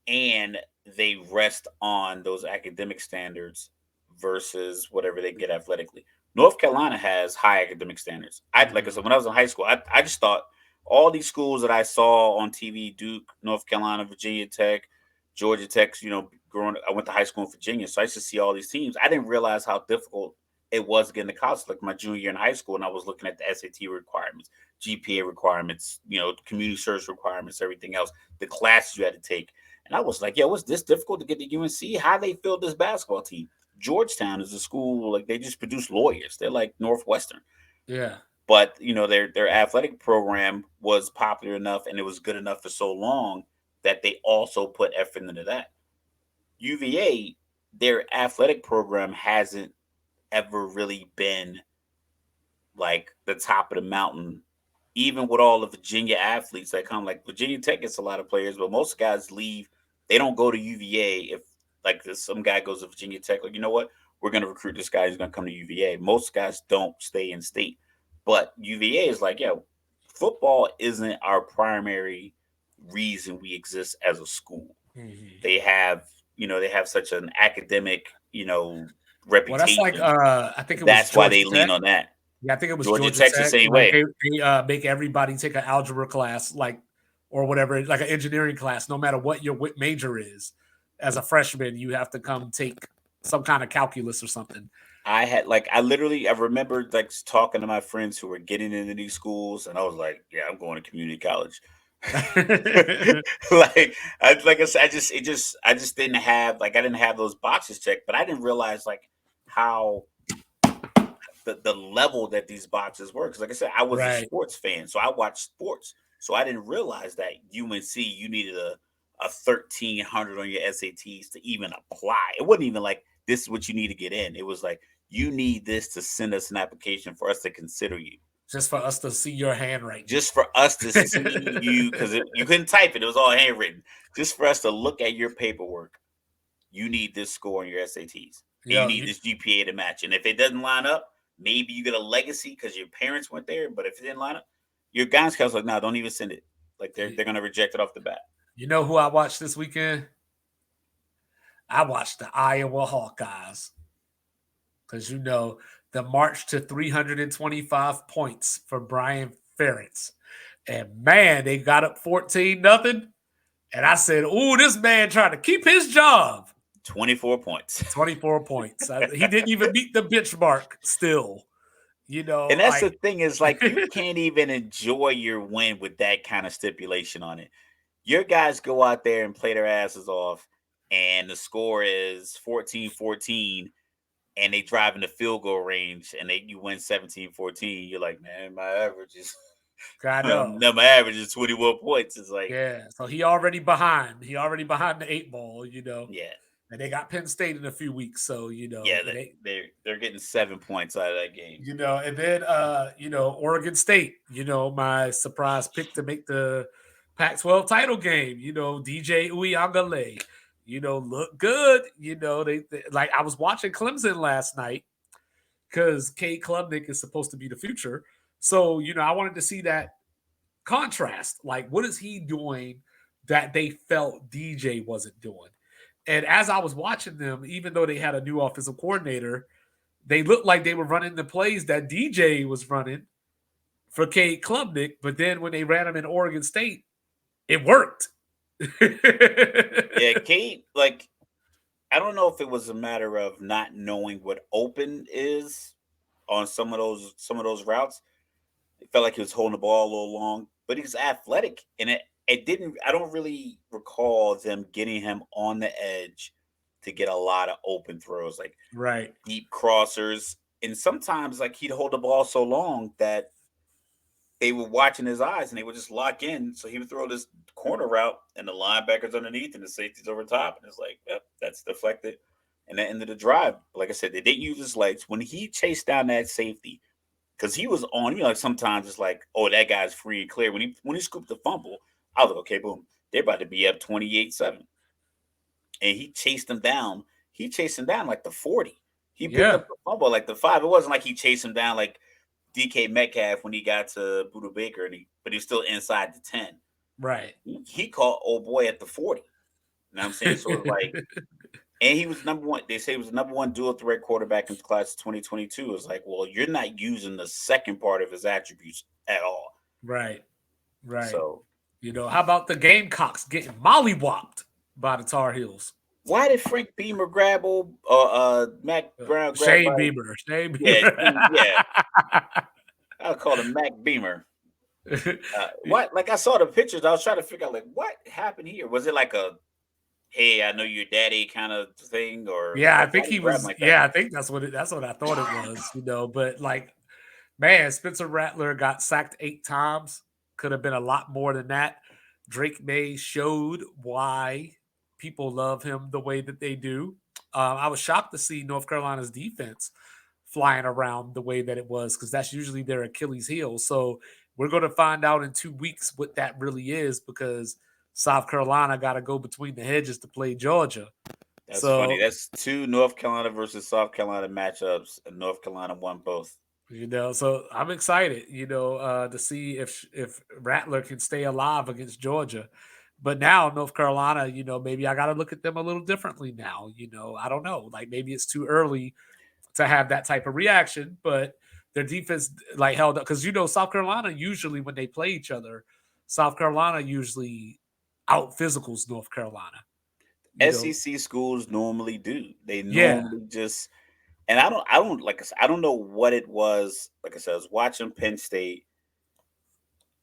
and they rest on those academic standards versus whatever they get athletically. North Carolina has high academic standards. Like I Mhm. said, when I was in high school, I just thought all these schools that I saw on TV, Duke, North Carolina, Virginia Tech, Georgia Tech, growing I went to high school in Virginia. So I used to see all these teams. I didn't realize how difficult it was getting to college. Like my junior year in high school, and I was looking at the SAT requirements, GPA requirements, community service requirements, everything else, the classes you had to take. And I was like, yo, was this difficult to get to UNC? How they filled this basketball team? Georgetown is a school like they just produce lawyers. They're like Northwestern. Yeah. But their athletic program was popular enough and it was good enough for so long that they also put effort into that. UVA, their athletic program hasn't ever really been like the top of the mountain. Even with all the Virginia athletes that come, like Virginia Tech gets a lot of players, but most guys leave. They don't go to UVA if like some guy goes to Virginia Tech. Like, you know what? We're going to recruit this guy who's going to come to UVA. Most guys don't stay in state, but UVA is like, yeah, football isn't our primary reason we exist as a school. Mhm. They have, they have such an academic, Well, that's like reputation. I think it was That's why Georgia they lean Tech. on that. Yeah, I think it was Georgia Georgia Tech's the Tech. same Like way. they make everybody take an algebra class, like or whatever, like an engineering class, no matter what your major is. As a freshman, you have to come take some kind of calculus or something. I remember like talking to my friends who were getting into these schools, and I was like, yeah, I'm going to community college. Like I said, I just didn't have I didn't have those boxes checked, but I didn't realize like how the level that these boxes were. Because like I said, I was a Right. sports fan, so I watched sports. So I didn't realize that UNC you needed a 1300 on your SATs to even apply. It wasn't even like this is what you need to get in. It was like you need this to send us an application for us to consider you. Just for us to see your handwriting. Just for us to see you, because you couldn't type it; it was all handwritten. Just for us to look at your paperwork, you need this score on your SATs, and you Yo, need this GPA to match. And if it doesn't line up, maybe you get a legacy because your parents went there. But if it didn't line up, your guidance counselor like, no, don't even send it. Like they're gonna reject it off the bat. you know who I watched this weekend? I watched the Iowa Hawkeyes because the march to 325 points for Brian Ferentz, and man, they got up 14-0. And I said, "Ooh, this man trying to keep his job." 24 points. 24 points. He didn't even meet the benchmark still. And that's Like the thing is like you can't even enjoy your win with that kind of stipulation on it. Your guys go out there and play their asses off, and the score is 14-14, and they drive in the field goal range, and you win 17-14. You're like, man, my average is I know. no, my average is 21 points. It's like, Yeah. So he already behind. He already behind the eight ball, yeah, And they got Penn State in a few weeks. So, yeah, it ain't they're getting 7 points out of that game. and then Oregon State, my surprise pick to make the Pac-12 title game, DJ Uyangale, look good. They like I was watching Clemson last night because Cade Klubnik is supposed to be the future. So, I wanted to see that contrast. Like, what is he doing that they felt DJ wasn't doing? And as I was watching them, even though they had a new offensive coordinator, they looked like they were running the plays that DJ was running for Cade Klubnik. But then when they ran him in Oregon State, it worked. Yeah, Kate, like I don't know if it was a matter of not knowing what open is on some of those routes. It felt like he was holding the ball a little long, but he's athletic, and it didn't. I don't really recall them getting him on the edge to get a lot of open throws, like Right. deep crossers, and sometimes like he'd hold the ball so long that they were watching his eyes and they would just lock in. So he would throw this corner route and the linebackers underneath and the safeties over top. And it's like, yep, that's deflected. And that ended the drive. Like I said, they didn't use his legs. When he chased down that safety, because he was on, like sometimes it's like, oh, that guy's free and clear. When he scooped the fumble, I was like, okay, boom. They're about to be up 28-7. And he chased him down. He chased him down like the 40. He picked Yeah. up the fumble like the 5. It wasn't like he chased him down like DK Metcalf when he got to Buda Baker, but he was still inside the 10. Right. He caught old boy at the 40. You know what I'm saying? So it's like, and he was number one. They say he was the number one dual threat quarterback in the class of 2022. It's like, well, you're not using the second part of his attributes at all. Right. Right. So How about the Gamecocks getting mollywopped by the Tar Heels? why did Frank Beamer grab old Mac Brown grab Shane by? Beamer. Shane Yeah, Beamer. yeah. I'll call him Mac Beamer. What? Like I saw the pictures. I was trying to figure out like what happened here. Was it like a hey, I know your daddy kind of thing, or Yeah, I like why think did he he grab him was. like that? Yeah, I think that's what I thought it was. But like, man, Spencer Rattler got sacked 8 times. Could have been a lot more than that. Drake May showed why people love him the way that they do. I was shocked to see North Carolina's defense flying around the way that it was because that's usually their Achilles heel. So we're going to find out in 2 weeks what that really is because South Carolina got to go between the hedges to play Georgia. That's funny. So That's two North Carolina versus South Carolina matchups, and North Carolina won both. so I'm excited, to see if Rattler can stay alive against Georgia. But now North Carolina, maybe I got to look at them a little differently now. I don't know. Like maybe it's too early to have that type of reaction, but their defense like held up because South Carolina usually when they play each other, South Carolina usually out physicals North Carolina. You know, SEC schools normally do. They yeah, normally just, and I don't like I said, I don't know what it was. Like I said, I was watching Penn State,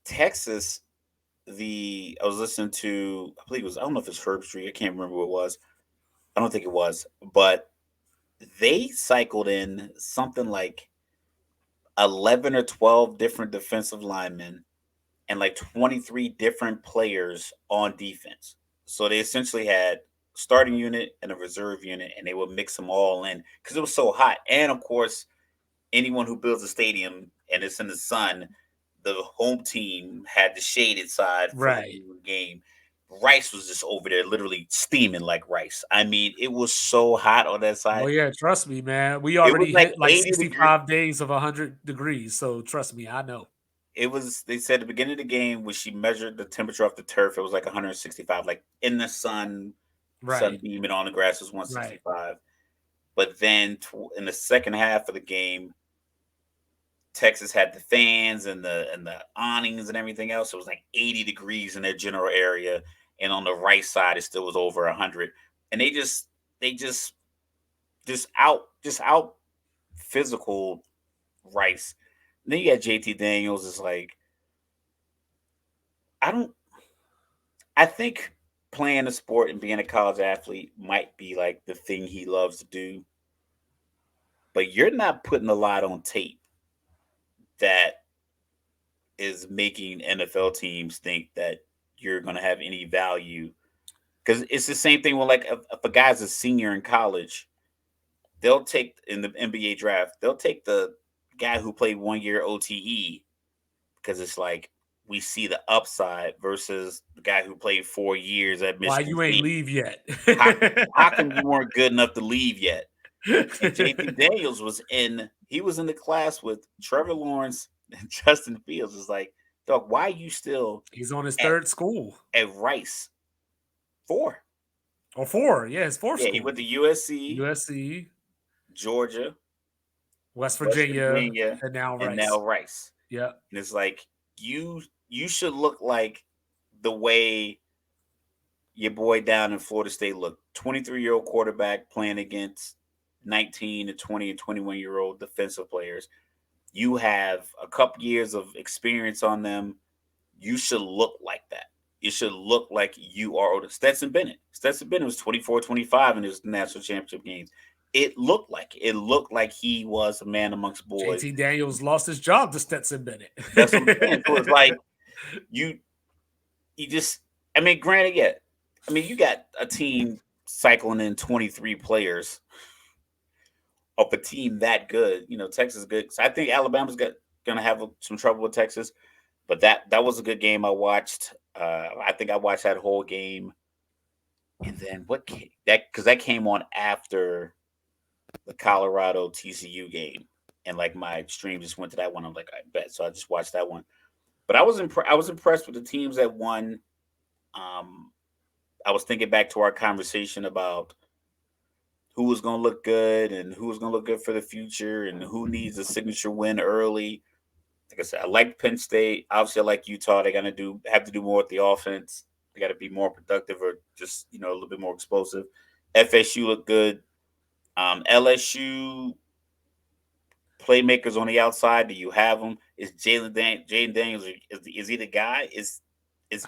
Texas. I was listening to, I believe it was, I don't know if it's Herb Street. I can't remember what it was. I don't think it was, but they cycled in something like 11 or 12 different defensive linemen and like 23 different players on defense. So they essentially had starting unit and a reserve unit, and they would mix them all in because it was so hot. And of course, anyone who builds a stadium and it's in the sun, the home team had the shaded side for the right. game. Rice was just over there, literally steaming like rice. I mean, it was so hot on that Oh side. yeah, trust me, man. We It was already like hit like 80 degrees. 65 days of 100 degrees, so trust me, I know. It was. They said at the beginning of the game when she measured the temperature off the turf, it was like 165. Like in the sun, sun Right, beaming on the grass was right. 165. But then in the second half of the game, Texas had the fans and the awnings and everything else. It was like 80 degrees in their general area, and on the right side, it still was over 100. And they just out physical Rice. And then you got JT Daniels. Is like I don't. I think playing a sport and being a college athlete might be like the thing he loves to do, but you're not putting a lot on tape that is making NFL teams think that you're going to have any value. Because it's the same thing with like if a guy's a senior in college, they'll take in the NBA draft, they'll take the guy who played 1 year OTE because it's like we see the upside versus the guy who played 4 years at Why Michigan you ain't State. leave yet? How come you weren't good enough to leave yet? And JT Daniels he was in the class with Trevor Lawrence and Justin Fields. It's like Dog, why are you still He's on his at third school Rice? 4. or four. Yeah, his fourth Yeah, he school. went to USC, USC, Georgia, West West Virginia, Virginia, and now and now Rice. Rice. Yeah. And it's like you should look like the way your boy down in Florida State looked. 23-year-old quarterback playing against 19 to 20 and 21-year-old defensive players. You have a couple years of experience on them. You should look like that. You should look like you are older. Stetson Bennett. Stetson Bennett was 24, 25 in his national championship games. It looked like it. It looked like he was a man amongst boys. JT Daniels lost his job to Stetson Bennett. That's what I'm saying. So it's like you you just I mean, granted, yeah. I mean, you got a team cycling in 23 players of a team that good. Texas is good. So I think Alabama's gonna have some trouble with Texas. But that was a good game I watched. I think I watched that whole game, and then that because that came on after the Colorado TCU game, and like my stream just went to that one. I'm like, I bet. So I just watched that one. But I was impressed with the teams that won. Um, I was thinking back to our conversation about who was going to look good and who was going to look good for the future and who needs a signature win early. Like I said, I like Penn State. Obviously, I like Utah. They're gonna have to do more with the offense. They got to be more productive or just a little bit more explosive. FSU looked good. LSU playmakers on the outside. Do you have them? Is Jaden Daniels? Is he the guy? Is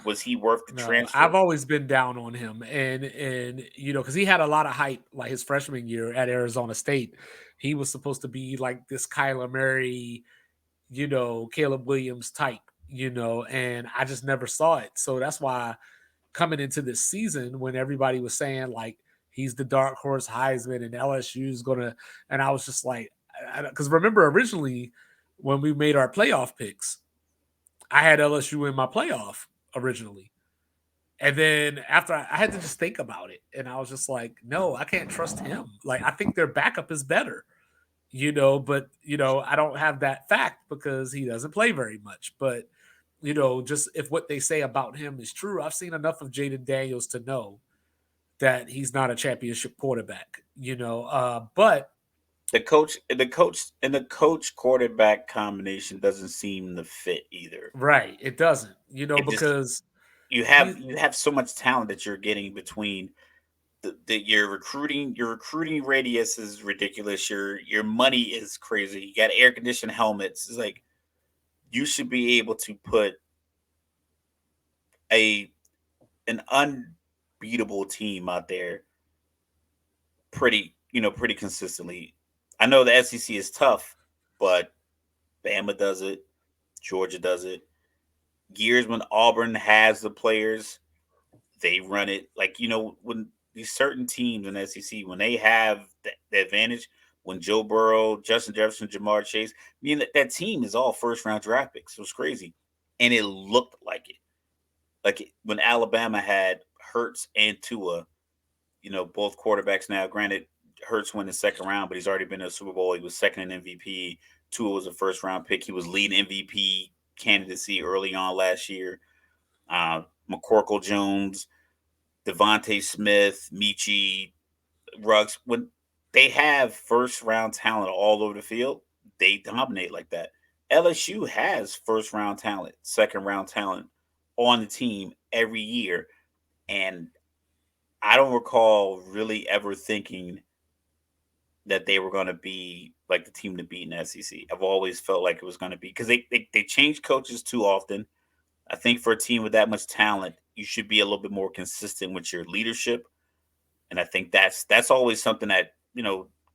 was he worth the No, I've transfer? always been down on him, and because he had a lot of hype like his freshman year at Arizona State. He was supposed to be like this Kyler Murray, Caleb Williams type, and I just never saw it. So that's why coming into this season, when everybody was saying like he's the dark horse Heisman and LSU is gonna, and I was just like, because remember originally when we made our playoff picks, I had LSU in my playoff originally. And then after I had to just think about it, and I was just like, no, I can't trust him. Like, I think their backup is better, but, I don't have that fact because he doesn't play very much. But, just if what they say about him is true, I've seen enough of Jaden Daniels to know that he's not a championship quarterback, but The coach quarterback combination doesn't seem to fit either. right, it doesn't, It just because you he, have you have so much talent that you're getting between your recruiting radius is ridiculous. Your money is crazy. You got air conditioned helmets. It's like you should be able to put a an unbeatable team out there pretty consistently. I know the SEC is tough, but Bama does it, Georgia does it. Years when Auburn has the players, they run it like when these certain teams in the SEC when they have the advantage. When Joe Burrow, Justin Jefferson, Jamar Chase, I mean that team is all first round draft picks. It was crazy, and it looked like it. When Alabama had Hurts and Tua, both quarterbacks now. Granted, Hurts won the second round, but he's already been in a Super Bowl. He was second in MVP. Tua was a first round pick. He was leading MVP candidacy early on last year. McCorkle Jones, Devontae Smith, Michi, Ruggs. When they have first round talent all over the field, they dominate like that. LSU has first round talent, second round talent on the team every year. And I don't recall really ever thinking that they were going to be like the team to beat in the SEC. I've always felt like it was going to be because they change coaches too often. I think for a team with that much talent, you should be a little bit more consistent with your leadership. And I think that's always something that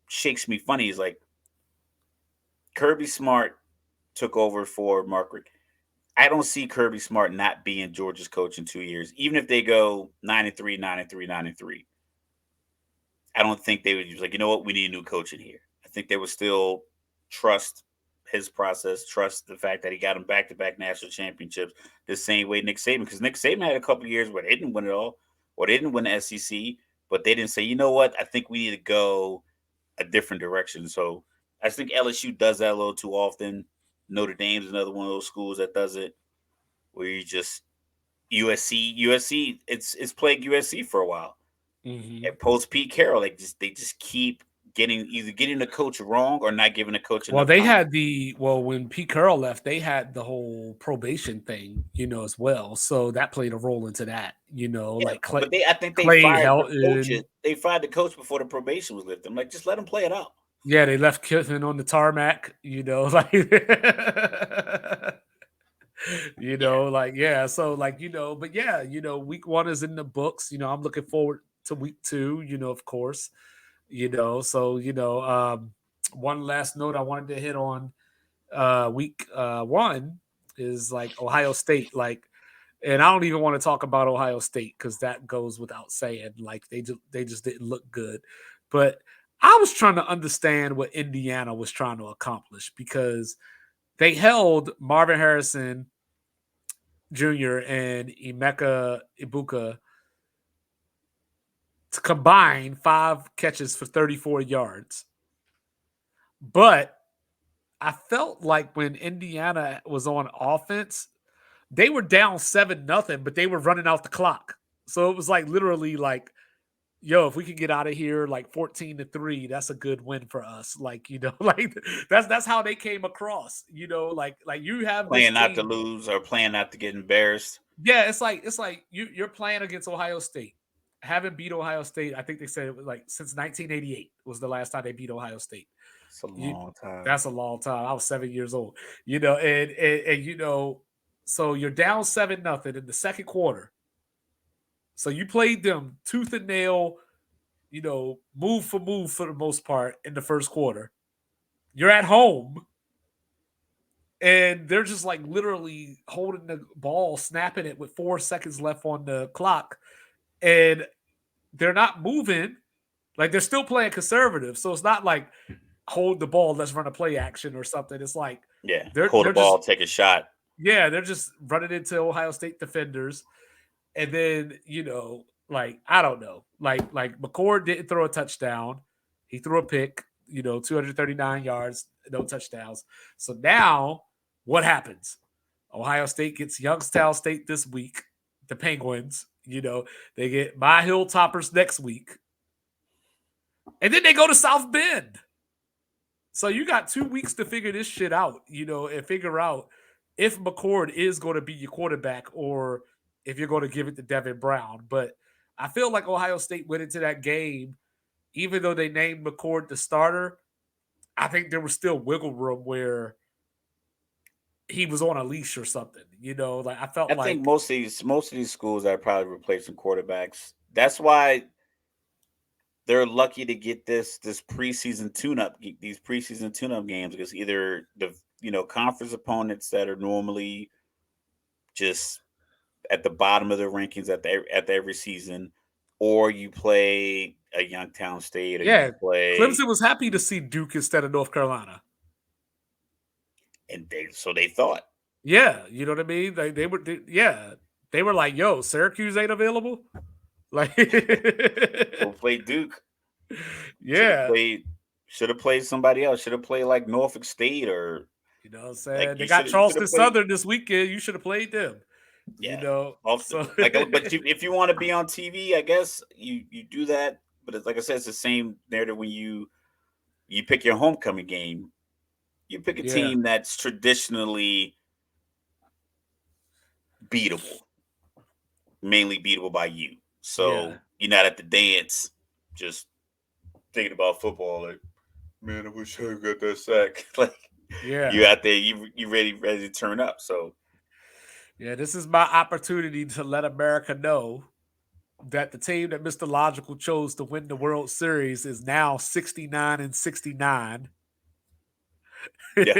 shakes me funny. Is like Kirby Smart took over for Mark Richt. I don't see Kirby Smart not being Georgia's coach in 2 years, even if they go 9-3, 9-3, 9-3. I don't think they would use like, what, we need a new coach in here. I think they would still trust his process, trust the fact that he got him back to back national championships the same way Nick Saban, because Nick Saban had a couple of years where they didn't win it all, or they didn't win the SEC, but they didn't say, you know what, I think we need to go a different direction. So I think LSU does that a little too often. Notre Dame's another one of those schools that does it. where you just USC, it's plagued USC for a while. Mm-hmm. And post Pete Carroll, they just keep getting the coach wrong or not giving the coach Well, enough they time. had when Pete Carroll left, they had the whole probation thing, as well. So that played a role into that, Yeah, like but I think they Clay fired the coaches. Helton. They fired the coach before the probation was lifted. I'm like, just let him play it out. Yeah, they left Kiffin on the tarmac, like Yeah, like yeah. So like, but yeah, week one is in the books. I'm looking forward to week two, of course. So one last note I wanted to hit on week one is like Ohio State, like, and I don't even want to talk about Ohio State because that goes without saying. Like they just didn't look good, but I was trying to understand what Indiana was trying to accomplish because they held Marvin Harrison Jr. and Emeka Ibuka to combine 5 catches for 34 yards, but I felt like when Indiana was on offense, they were down 7-0, but they were running out the clock. So it was like literally like, yo, if we can get out of here like 14-3, that's a good win for us. Like, like that's how they came across, like you have this playing not to team. lose or playing not to get embarrassed. Yeah, it's like you're playing against Ohio State. Haven't beat Ohio State. I think they said it was like since 1988 was the last time they beat Ohio State. It's a You long time. That's a long time. I was 7 years old. And so you're down 7-0 in the second quarter. So you played them tooth and nail, move for move for the most part in the first quarter. You're at home and they're just like literally holding the ball, snapping it with 4 seconds left on the clock, and they're not moving. Like they're still playing conservative. So it's not like hold the ball, let's run a play action or something. It's like Yeah, they're hold the they're just ball, take a shot. yeah, they're just running into Ohio State defenders. And then, like I don't know. Like McCord didn't throw a touchdown. He threw a pick, 239 yards, no touchdowns. So now what happens? Ohio State gets Youngstown State this week, the Penguins. They get my Hilltoppers next week. And then they go to South Bend. So you got 2 weeks to figure this shit out, and figure out if McCord is going to be your quarterback or if you're going to give it to Devin Brown. But I feel like Ohio State went into that game, even though they named McCord the starter. I think there was still wiggle room where he was on a leash or something. Like I felt I think like, most of these schools are probably replacing quarterbacks. That's why they're lucky to get this preseason these preseason tune-up games, because either the conference opponents that are normally just at the bottom of the rankings at the every season, or you play a Youngstown State, or you yeah, play Clemson was happy to see Duke instead of North Carolina. and they thought Yeah, you know what I mean? Yeah, they were like, "Yo, Syracuse ain't available." Like, go play Duke. Should have yeah, played should have played somebody else. Should have played like Norfolk State, or what I'm like saying? They you got should Charleston have played. Southern this weekend. You should have played them. Yeah. So Like, but if you want to be on TV, I guess you do that. But it's, like I said, it's the same narrative when you pick your homecoming game. You pick a yeah, team that's traditionally beatable, mainly beatable by you. yeah, So you're not at the dance, just thinking about football. Like, man, I wish I got that sack. Like, you yeah, out there, you ready to turn up. So yeah. This is my opportunity to let America know that the team that Mr. Logical chose to win the World Series is now 69-69. yeah, now,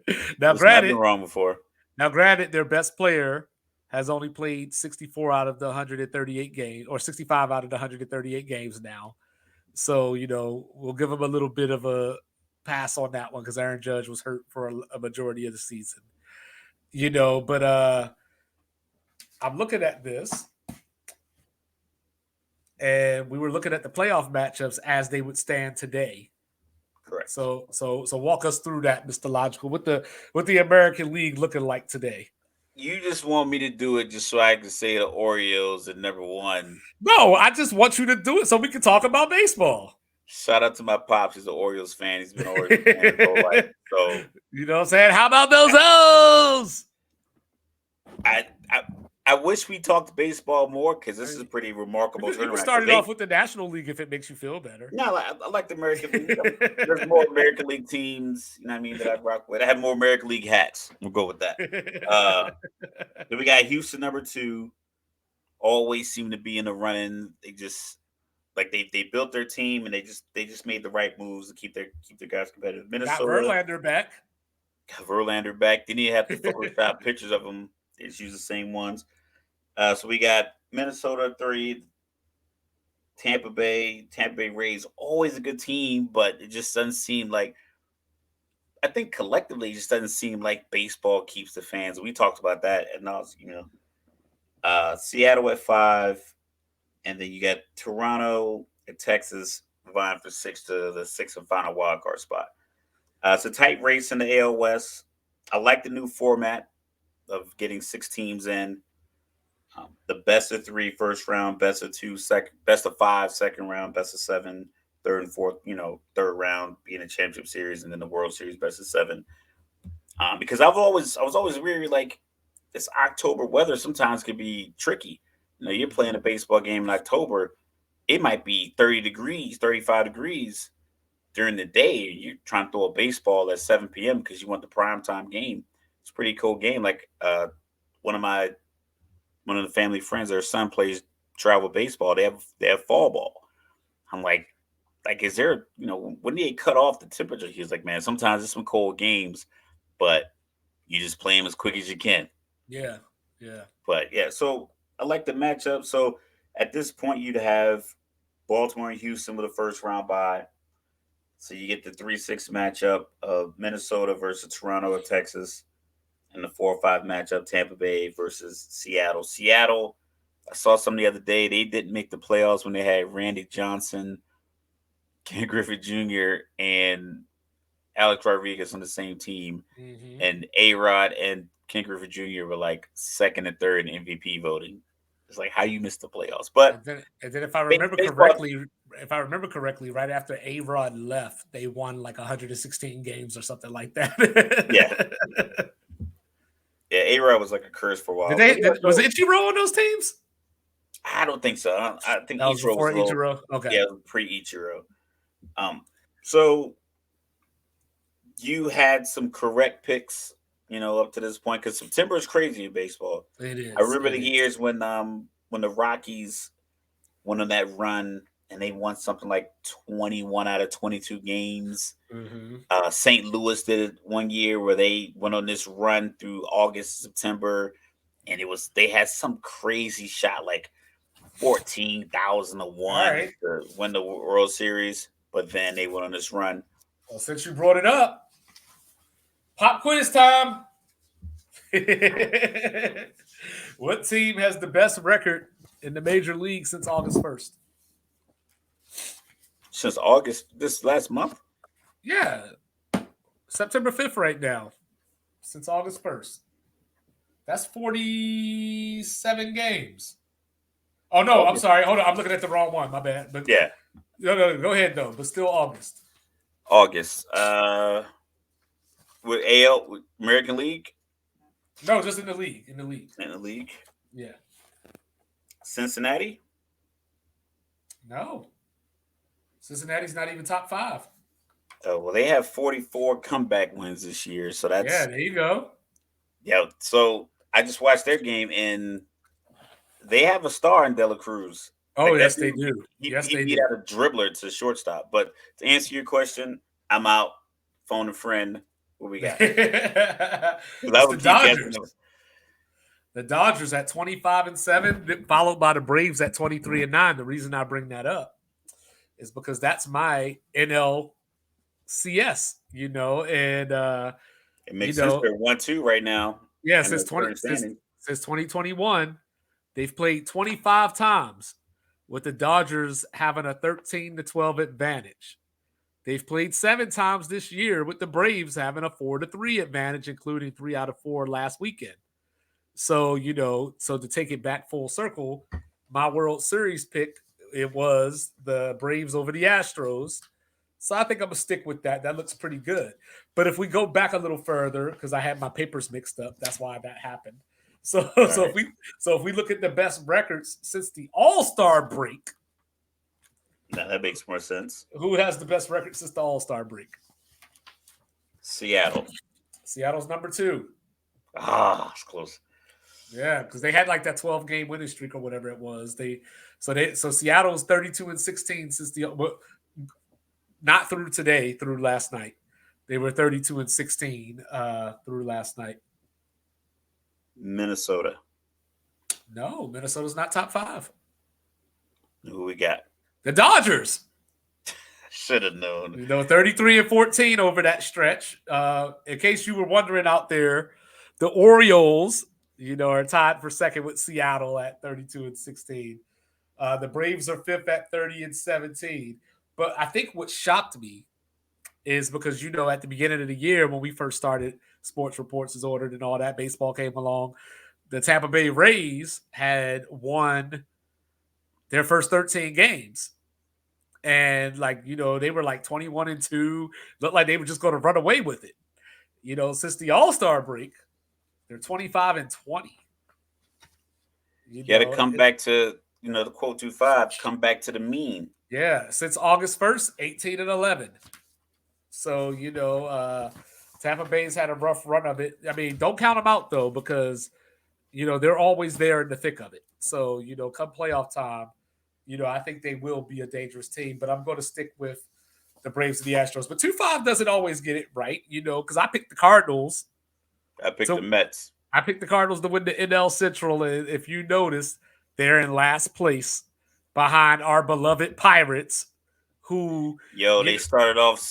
it's not been granted, wrong before. Now, granted, their best player has only played 64 out of the 138 games, or 65 out of the 138 games now. So, we'll give him a little bit of a pass on that one because Aaron Judge was hurt for a majority of the season. But I'm looking at this, and we were looking at the playoff matchups as they would stand today. Correct. So walk us through that, Mr. Logical. What the American League looking like today? You just want me to do it just so I can say the Orioles at number one. No, I just want you to do it so we can talk about baseball. Shout out to my pops. He's an Orioles fan. He's been an Orioles fan his whole life. So You know what I'm saying? How about those O's? I I wish we talked baseball more because this is a pretty You remarkable can turnaround. start Because it off with the National League if it makes you feel better. no, I like the American League. There's more American League teams, you know what I mean, that I rock with. I have more American League hats. We'll go with that. Uh, then we got Houston number two. Always seem to be in the running. They just like they built their team and they just made the right moves to keep their guys competitive. Got Minnesota Verlander back. got Verlander back. Didn't even have to Photoshop pictures of them. They just use the same ones. So we got Minnesota three, Tampa Bay Rays, always a good team, but it just doesn't seem like. I think collectively, it just doesn't seem like baseball keeps the fans. We talked about that, and now Seattle at five, and then you got Toronto and Texas vying for the sixth and final wild card spot. It's a tight race in the AL West. I like the new format of getting six teams in. The best of three first round, best of two second, best of five second round, best of seven third and fourth. Third round being a championship series, and then the World Series best of seven. Because I was always weary like this October weather sometimes can be tricky. You're playing a baseball game in October, it might be 30 degrees, 35 degrees during the day. You're trying to throw a baseball at 7 p.m. because you want the prime time game. It's a pretty cool game. Like one of my one of the family friends, their son plays travel baseball. They have fall ball. I'm like, is there when they cut off the temperature? He's like, man, sometimes it's some cold games, but you just play them as quick as you can. Yeah, yeah. But yeah, so I like the matchup. So at this point, you'd have Baltimore and Houston with a first round bye. So you get the 3-6 matchup of Minnesota versus Toronto or Texas, and the 4-5 matchup Tampa Bay versus Seattle. Seattle, I saw some the other day. They didn't make the playoffs when they had Randy Johnson, Ken Griffith Jr., and Alex Rodriguez on the same team, Mm-hmm. and A Rod and Ken Griffith Jr. were like second and third in MVP voting. It's like how you missed the playoffs, but And then baseball, if I remember correctly, right after A Rod left, they won like 116 games or something like yeah, that. yeah, A Rod was like a curse for a Did while, but they? yeah. Was So Ichiro on those teams? I don't think so. I think That was Ichiro was before a little, Ichiro. Okay. yeah, pre Ichiro. So you had some correct picks, up to this point because September is crazy in baseball. It I is. remember It the is. years when the Rockies went on that run and they won something like 21 out of 22 games. Mm-hmm. St. Louis did it one year where they went on this run through August, September, and they had some crazy shot like 14,000 to All one right. to win the World Series, but then they went on this run. Well, since you brought it up, pop quiz time. What team has the best record in the major league since August 1st? Since August, this last month. Yeah, September 5th right now. Since August 1st. That's 47 games. Oh no, I'm August, sorry. Hold on, I'm looking at the wrong one. My bad. But yeah, no, go ahead though. But still August. August. With AL with American League No, just in the league. In the league. in the league, Yeah. Cincinnati. No. Cincinnati's not even top five. Oh well, they have 44 comeback wins this year, so Yeah, that's there you go. yeah. So I just watched their game, and they have a star in Dela Cruz. Oh, Like that yes, they dude, do. Yes, he they beat do. out a dribbler to shortstop. But to answer your question, I'm out. Phone a friend. What we got? Because I It's the would keep guessing Dodgers. them. The Dodgers at 25-7, followed by the Braves at 23-9. The reason I bring that up is because that's my NLCS, and It you makes sense. know, They're 1-2 right now yeah, in the since 20 current since standing. since 2021, they've played 25 times with the Dodgers having a 13-12 advantage. They've played 7 times this year with the Braves having a 4-3 advantage, including 3 out of 4 last weekend. So, so to take it back full circle, my World Series pick, it was the Braves over the Astros. So I think I'm gonna stick with that. That looks pretty good. But if we go back a little further, because I had my papers mixed up, that's why that happened. So All so if right. we so if we look at the best records since the All Star break, Now that makes more sense. who has the best record since the All Star break? Seattle. Seattle's number two. Ah, it's close. Yeah, because they had like that 12-game winning streak or whatever it was. So Seattle's 32-16 since the well, not through today, through last night. They were 32-16 through last night. Minnesota. No, Minnesota's not top five. Who we got? The Dodgers, Should have known. 33-14 over that stretch. In case you were wondering out there, the Orioles, are tied for second with Seattle at 32-16. The Braves are fifth at 30-17. But I think what shocked me is because at the beginning of the year when we first started, Sports Reports is ordered and all that, baseball came along. The Tampa Bay Rays had won their first 13 games. And they were like 21-2, looked like they were just going to run away with it. Since the All-Star break, they're 25-20. You got to come back to the quote 25. Come back to the mean. Yeah, since August 1st, 18-11. So Tampa Bay's had a rough run of it. I mean, don't count them out though, because they're always there in the thick of it. So come playoff time, I think they will be a dangerous team. But I'm going to stick with the Braves and the Astros. But 2-5 doesn't always get it right, because I picked the Cardinals. I picked the Mets. I picked the Cardinals to win the NL Central, and if you notice, they're in last place behind our beloved Pirates, who they started off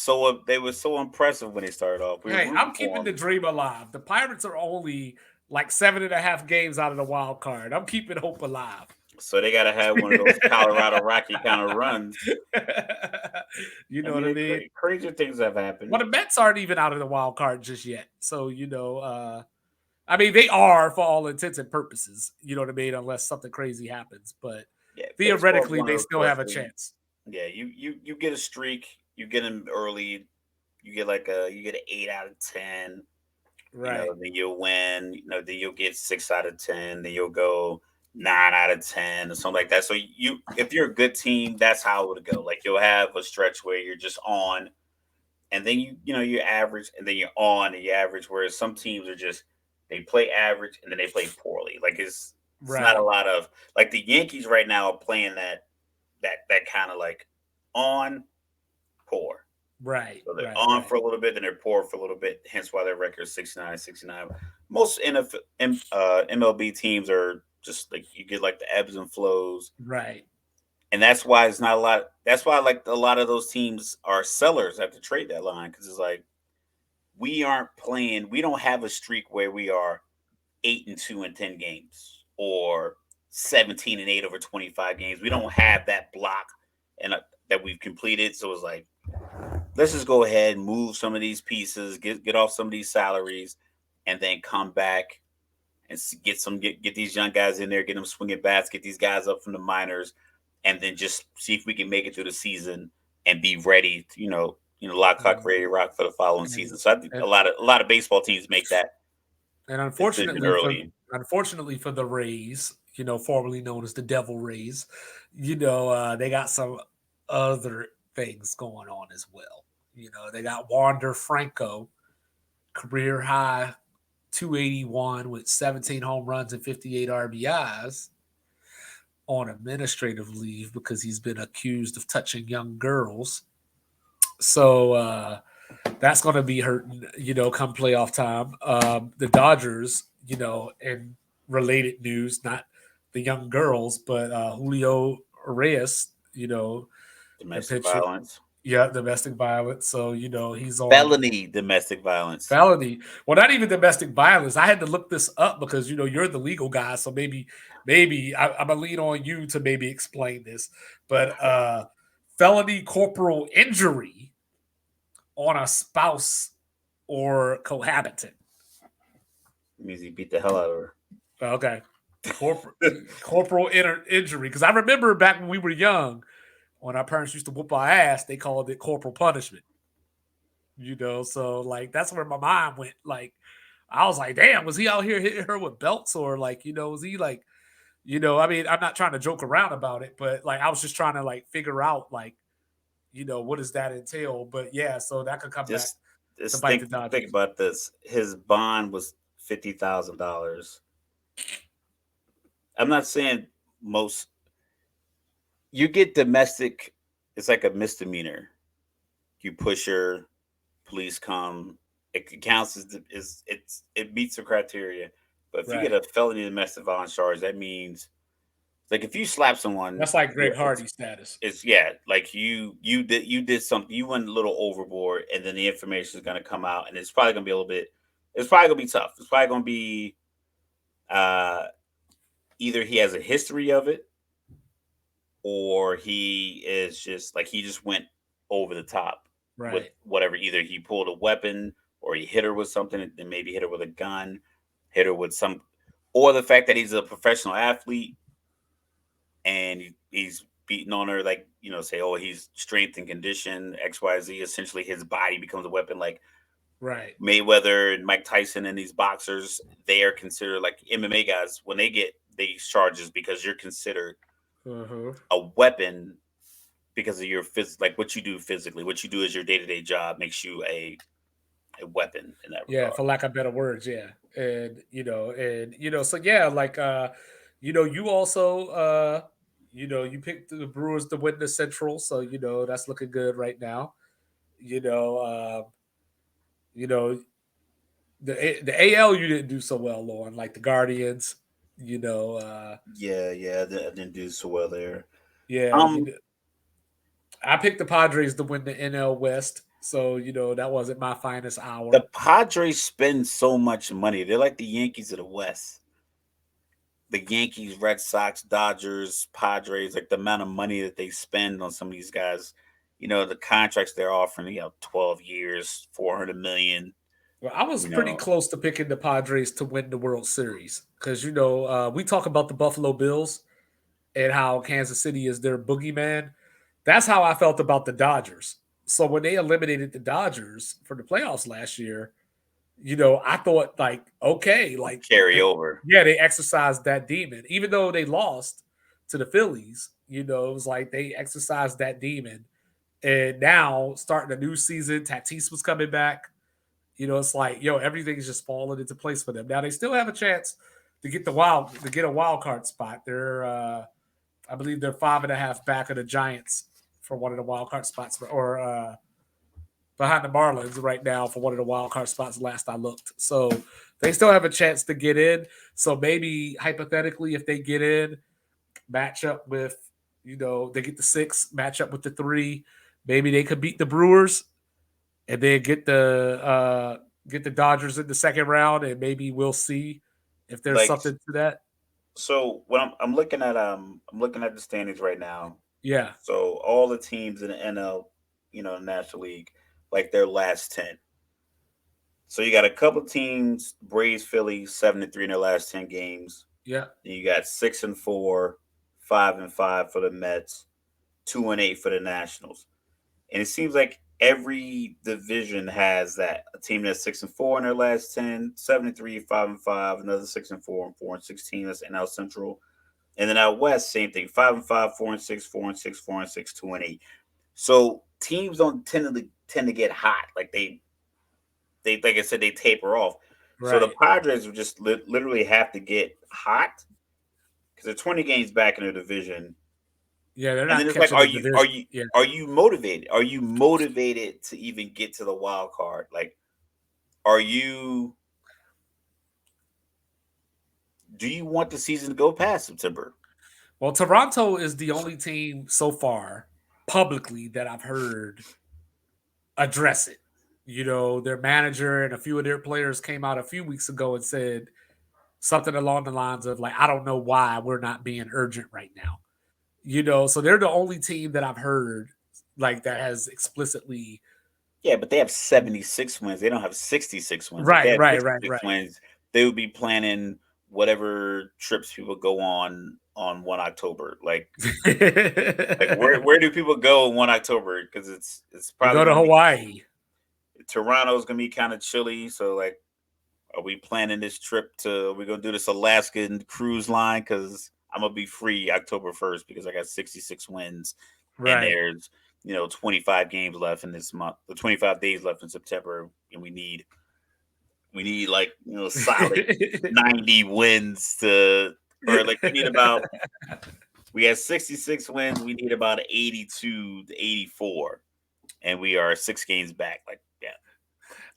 they were so impressive when they started off. Hey, I'm keeping the dream alive. The Pirates are only like 7.5 games out of the wild card. I'm keeping hope alive. So they got to have one of those Colorado Rocky kind of runs. What I mean? Crazy things have happened. Well, the Mets aren't even out of the wild card just yet. So, I mean, they are for all intents and purposes, you know what I mean? Unless something crazy happens. But theoretically, they still have a chance. Yeah, you get a streak, you get them early, you get an 8 out of 10. Right. Then you'll win, then you'll get 6 out of 10, then you'll go 9 out of 10 or something like that. So if you're a good team, that's how it would go. Like you'll have a stretch where you're just on, and then you average, and then you're on and you average. Whereas some teams are just they play average and then they play poorly. Like it's not a lot of like the Yankees right now are playing that kind of like on poor. Right. So they're on for a little bit, then they're poor for a little bit. Hence why their record is 69-69. Most MLB teams are just like you get like the ebbs and flows. Right. And that's why it's not a lot. That's why like a lot of those teams are sellers at the trade deadline, because it's like we aren't playing. We don't have a streak where we are 8-2 in 10 games or 17-8 over 25 games. We don't have that block and that we've completed. So it's like, let's just go ahead and move some of these pieces, get off some of these salaries, and then come back and get these young guys in there, get them swinging bats, get these guys up from the minors, and then just see if we can make it through the season and be ready. Lock, clock, ready to rock for the following season. So I think a lot of baseball teams make that. And unfortunately for the Rays, formerly known as the Devil Rays, they got some other things going on as well. They got Wander Franco, career high 281 with 17 home runs and 58 RBIs, on administrative leave because he's been accused of touching young girls. So that's going to be hurting, come playoff time. The Dodgers, in related news, not the young girls, but Julio Reyes, domestic violence. Yeah, domestic violence. So, he's on felony domestic violence. Felony. Well, not even domestic violence. I had to look this up because, you're the legal guy. So maybe I'm going to lean on you to maybe explain this. But felony corporal injury on a spouse or cohabitant. It means he beat the hell out of her. Okay. Corporal corporal injury. Because I remember back when we were young, when our parents used to whoop our ass, they called it corporal punishment. So like that's where my mind went. Like I was like, damn, was he out here hitting her with belts or like, was he like, I mean, I'm not trying to joke around about it, but like I was just trying to like figure out like, what does that entail? But yeah, so that could come back Just to just bite the think Dodgers. about this. His bond was $50,000. I'm not saying most you get domestic. It's like a misdemeanor. You push her, police come. It counts as it meets the criteria. But if you get Right. a felony domestic violence charge, that means like if you slap someone, That's like you're Greg Hardy status. it's yeah, like you did something, you went a little overboard, and then the information is gonna come out, and it's probably gonna be a little bit. It's probably gonna be tough. It's probably gonna be uh, either he has a history of it, or he is just like he just went over the top with Right. whatever. Either he pulled a weapon, or he hit her with something, and maybe hit her with a gun, hit her with some, or the fact that he's a professional athlete and he's beating on her, like say, oh, he's strength and condition XYZ. Essentially, his body becomes a weapon. Like Right. Mayweather and Mike Tyson and these boxers, they are considered like MMA guys when they get these charges because you're considered Uh-huh. a weapon because of your like what you do physically. What you do is your day to day job makes you a weapon in that Yeah, regard. for lack of better words, yeah. So yeah, like you also you picked the Brewers to win the Central, so that's looking good right now. You know, you know, the AL you didn't do so well on, like the Guardians, you know, Yeah, yeah, I didn't do so well there. yeah, Um, I picked the Padres to win the NL West, so that wasn't my finest the hour. Padres spend so much money. They're like the Yankees of the West. The Yankees, Red Sox, Dodgers, Padres, like the amount of money that they spend on some of these guys, the contracts they're offering, 12 years, 400 million, Well, I was you pretty know. close to picking the Padres to win the World Series because we talk about the Buffalo Bills and how Kansas City is their boogeyman. That's how I felt about the Dodgers. So when they eliminated the Dodgers for the playoffs last year, I thought like, okay, like Carry over. yeah, they exercised that demon, even though they lost to the Phillies. It was like they exercised that demon, and now starting a new season, Tatis was coming back. It's like, everything's just falling into place for them. Now they still have a chance to get a wild card spot. I believe they're 5.5 back of the Giants for one of the wild card spots, or behind the Marlins right now for one of the wild card spots. Last I looked, so they still have a chance to get in. So maybe hypothetically, if they get in, match up with, they get the 6, match up with the 3, maybe they could beat the Brewers and then get the Dodgers in the second round, and maybe we'll see if there's Like, something to that. so when I'm looking at the standings right now. Yeah, So all the teams in the NL, National League, like their last 10. So you got a couple teams, Braves, Phillies, 7-3 in their last 10 games. yeah, Then you got 6-4, 5-5 for the Mets, 2-8 for the Nationals. And it seems like every division has that. A team that's 6-4 in their last 10, 7-3, 5-5, another 6-4 and 4-16. That's NL Central. And then out west, same thing. 5-5, 4-6, 4-6, 4-6, 2-8. So teams don't tend to get hot. Like they like I said, they taper off. So the right. Padres would just literally have to get hot because they're 20 games back in their division. Yeah, they're And then not it's like, catching are the you are division. you Yeah. are you motivated? Are you motivated to even get to the wild card? Like, are you? Do you want the season to go past September? Well, Toronto is the only team so far publicly that I've heard address it. Their manager and a few of their players came out a few weeks ago and said something along the lines of like, I don't know why we're not being urgent right now. So they're the only team that I've heard like that has explicitly. Yeah, but they have 76 wins. They don't have 66 wins. If they Right, had right, right, 66 right. wins, they would be planning whatever trips people go on 1 October. Like where do people go on 1 October? Because it's We probably go to going to be Hawaii. Toronto's going to be kind of chilly. So like, are we planning this trip to? Are we going to do this Alaskan cruise line? Because I'm gonna be free October 1st because I got 66 wins, and Right. there's 25 games left in this month, the 25 days left in September, and we need like solid 90 wins to, or like we had 66 wins, we need about 82 to 84, and we are 6 games back. Like, yeah,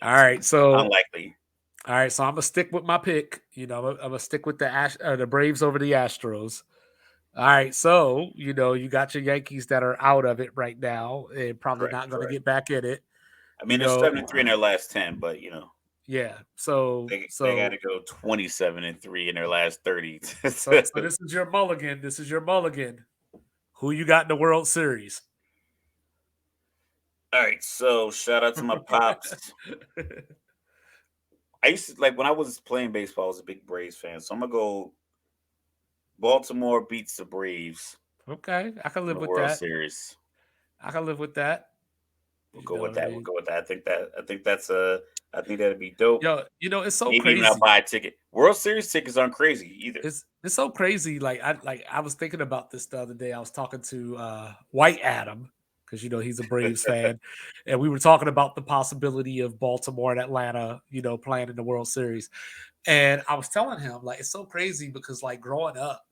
All it's right. So unlikely. all right. So I'm gonna stick with my pick. I'm gonna stick with the Braves over the Astros. All right. So you got your Yankees that are out of it right now and probably Correct, not gonna correct. get back in it. I You mean, they're know. 7-3 in their last 10, but Yeah. So they got so to go 27-3 in their last 30. so this is your mulligan. This is your mulligan. Who you got in the World Series? All right, so shout out to my pops. I used to like when I was playing baseball. I was a big Braves fan, so I'm gonna go. Baltimore beats the Braves Okay, I can in live the with World that. Series. I can live with that. We'll You go know with what I that. We'll mean? go with that. I think that'd be dope. Yo, it's so Maybe even I'll crazy. buy a ticket. World Series tickets aren't crazy either. It's so crazy. I was thinking about this the other day. I was talking to White Adam because he's a Braves fan, and we were talking about the possibility of Baltimore and Atlanta, playing in the World Series. And I was telling him like it's so crazy because like growing up,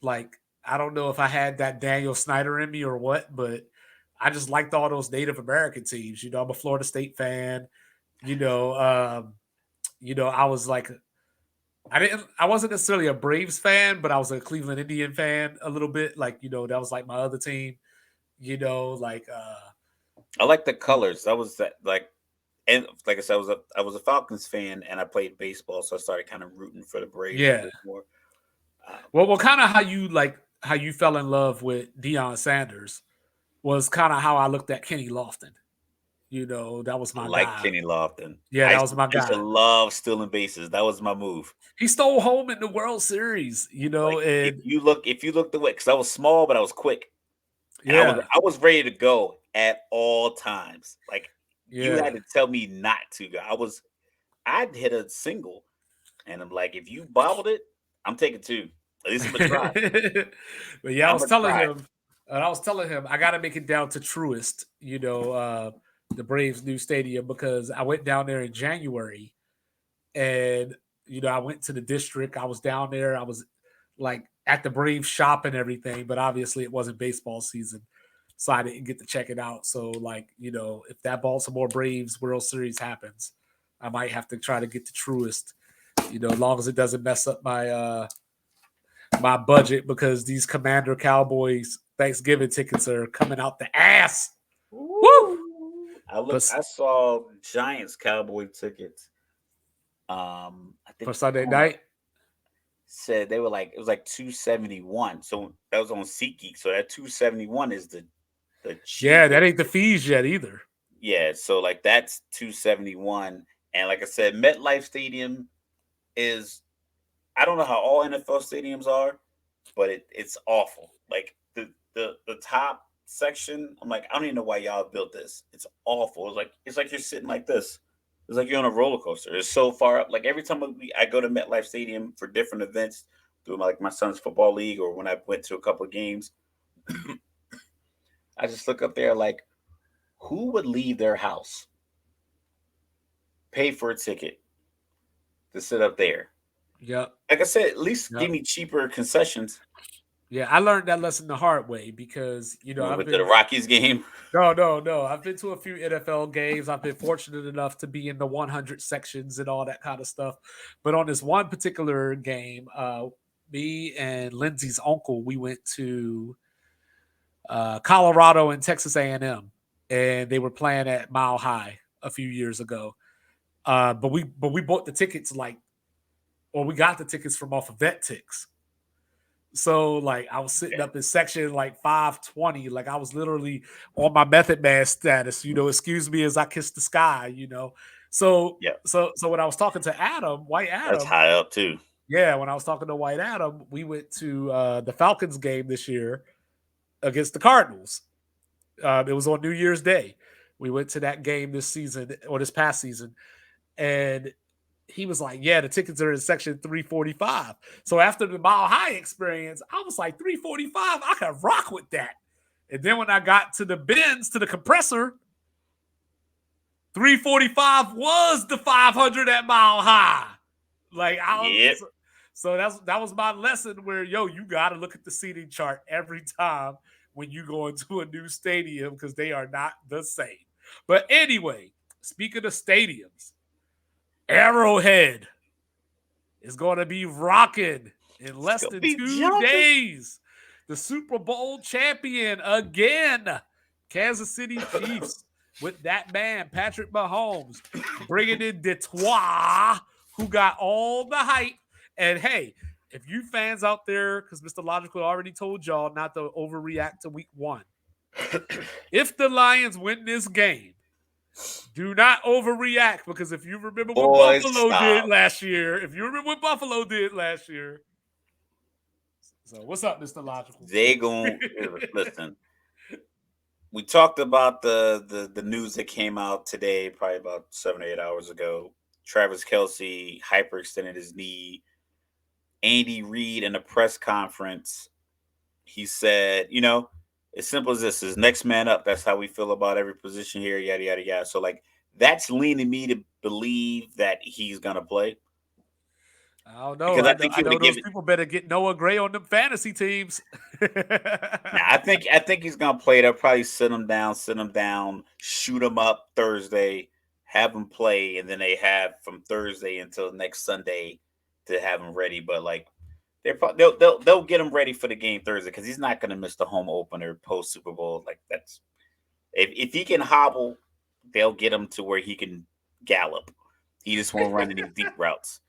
like I don't know if I had that Daniel Snyder in me or what, but I just liked all those Native American teams. I'm a Florida State fan. You know, um, I was like I wasn't necessarily a Braves fan, but I was a Cleveland Indian fan a little bit. Like, that was like my other team, like I like the colors. That was that like, and like I said, I was a Falcons fan, and I played baseball, so I started kind of rooting for the Braves a little yeah. bit more. Um, Well, kind of how you fell in love with Deion Sanders was kind of how I looked at Kenny Lofton. That was I my like guy. Kenny Lofton. Yeah, I that used was to, my I used to guy. love stealing bases. That was my move. He stole home in the World Series, Like if and you look, if you looked away, because I was small, but I was quick, and I was yeah, I was ready to go at all times. Like you yeah. had to tell me not to go. I'd hit a single, and I'm like, if you bobbled it, I'm taking two. At least I'm gonna try. But yeah, I'm gonna try. I was telling him I got to make it down to Truist, the Braves' new stadium because I went down there in January and I went to the district. I was down there. I was like at the Braves shop and everything, but obviously it wasn't baseball season, so I didn't get to check it out. So like if that Baltimore Braves World Series happens, I might have to try to get to Truist. As long as it doesn't mess up my budget because these Commander Cowboys Thanksgiving tickets are coming out the ass. Woo! Woo! But I saw Giants Cowboy tickets. I for think Sunday on night, said they were like it was like 271. So that was on SeatGeek. So that 271 is the yeah, that cheapest. ain't the fees yet either. Yeah, so like that's 271. And like I said, MetLife Stadium is, I don't know how all NFL stadiums are, but it's awful. Like the top section, I'm like, I don't even know why y'all built this. It's awful. It's like you're sitting like this. It's like you're on a roller coaster. It's so far up. Like every time I go to MetLife Stadium for different events, through my son's football league, or when I went to a couple of games, I just look up there like, who would leave their house, pay for a ticket to sit up there? Yep, Like I said, at least give yep. me cheaper concessions. Yeah, I learned that lesson the hard way because You I've went to the been Rockies game. no. I've been to a few NFL games. I've been fortunate enough to be in the 100 sections and all that kind of stuff. But on this one particular game, me and Lindsay's uncle, we went to Colorado and Texas A&M, and they were playing at Mile High a few years ago. But we bought the tickets or we got the tickets from off of VetTix. So like I was sitting up in section like 520, like I was literally on my Method Man status. Excuse me as I kiss the sky. So Yeah, so when I was talking to Adam, White that's Adam, high up too. yeah, when I was talking to White Adam, we went to the Falcons game this year against the Cardinals. It was on New Year's Day. We went to that game this season or this past season, and he was like, "Yeah, the tickets are in section 345." So after the Mile High experience, I was like, "345, I can rock with that." And then when I got to the bins to the compressor, 345 was the 500 at Mile High. Like I Yep. was, so that was my lesson. Where you got to look at the seating chart every time when you go into a new stadium because they are not the same. But anyway, speaking of stadiums, Arrowhead is going to be rocking in It's less gonna than be 2 jumping. days. The Super Bowl champion again, Kansas City Chiefs, with that man, Patrick Mahomes, bringing in Detroit, who got all the hype. And hey, if you fans out there, because Mr. Logical already told y'all not to overreact to week one, if the Lions win this game, do not overreact because if you remember what Boys, Buffalo did stop. last year, so what's up, Mister Logical? They gon' listen. We talked about the news that came out today, probably about 7 or 8 hours ago. Travis Kelsey hyperextended his knee. Andy Reid in a press conference, he said, as simple as this is next man up. That's how we feel about every position here, yada yada yada. So like that's leaning me to believe that he's gonna play I don't know. because I I know. think I he would know have those given. people better get Noah Gray on them fantasy teams. Now I think he's gonna play. They'll probably sit him down, shoot him up Thursday, have him play, and then they have from Thursday until next Sunday to have him ready. But like they'll get him ready for the game Thursday because he's not gonna miss the home opener post Super Bowl. Like that's if he can hobble, they'll get him to where he can gallop. He just won't run any deep routes.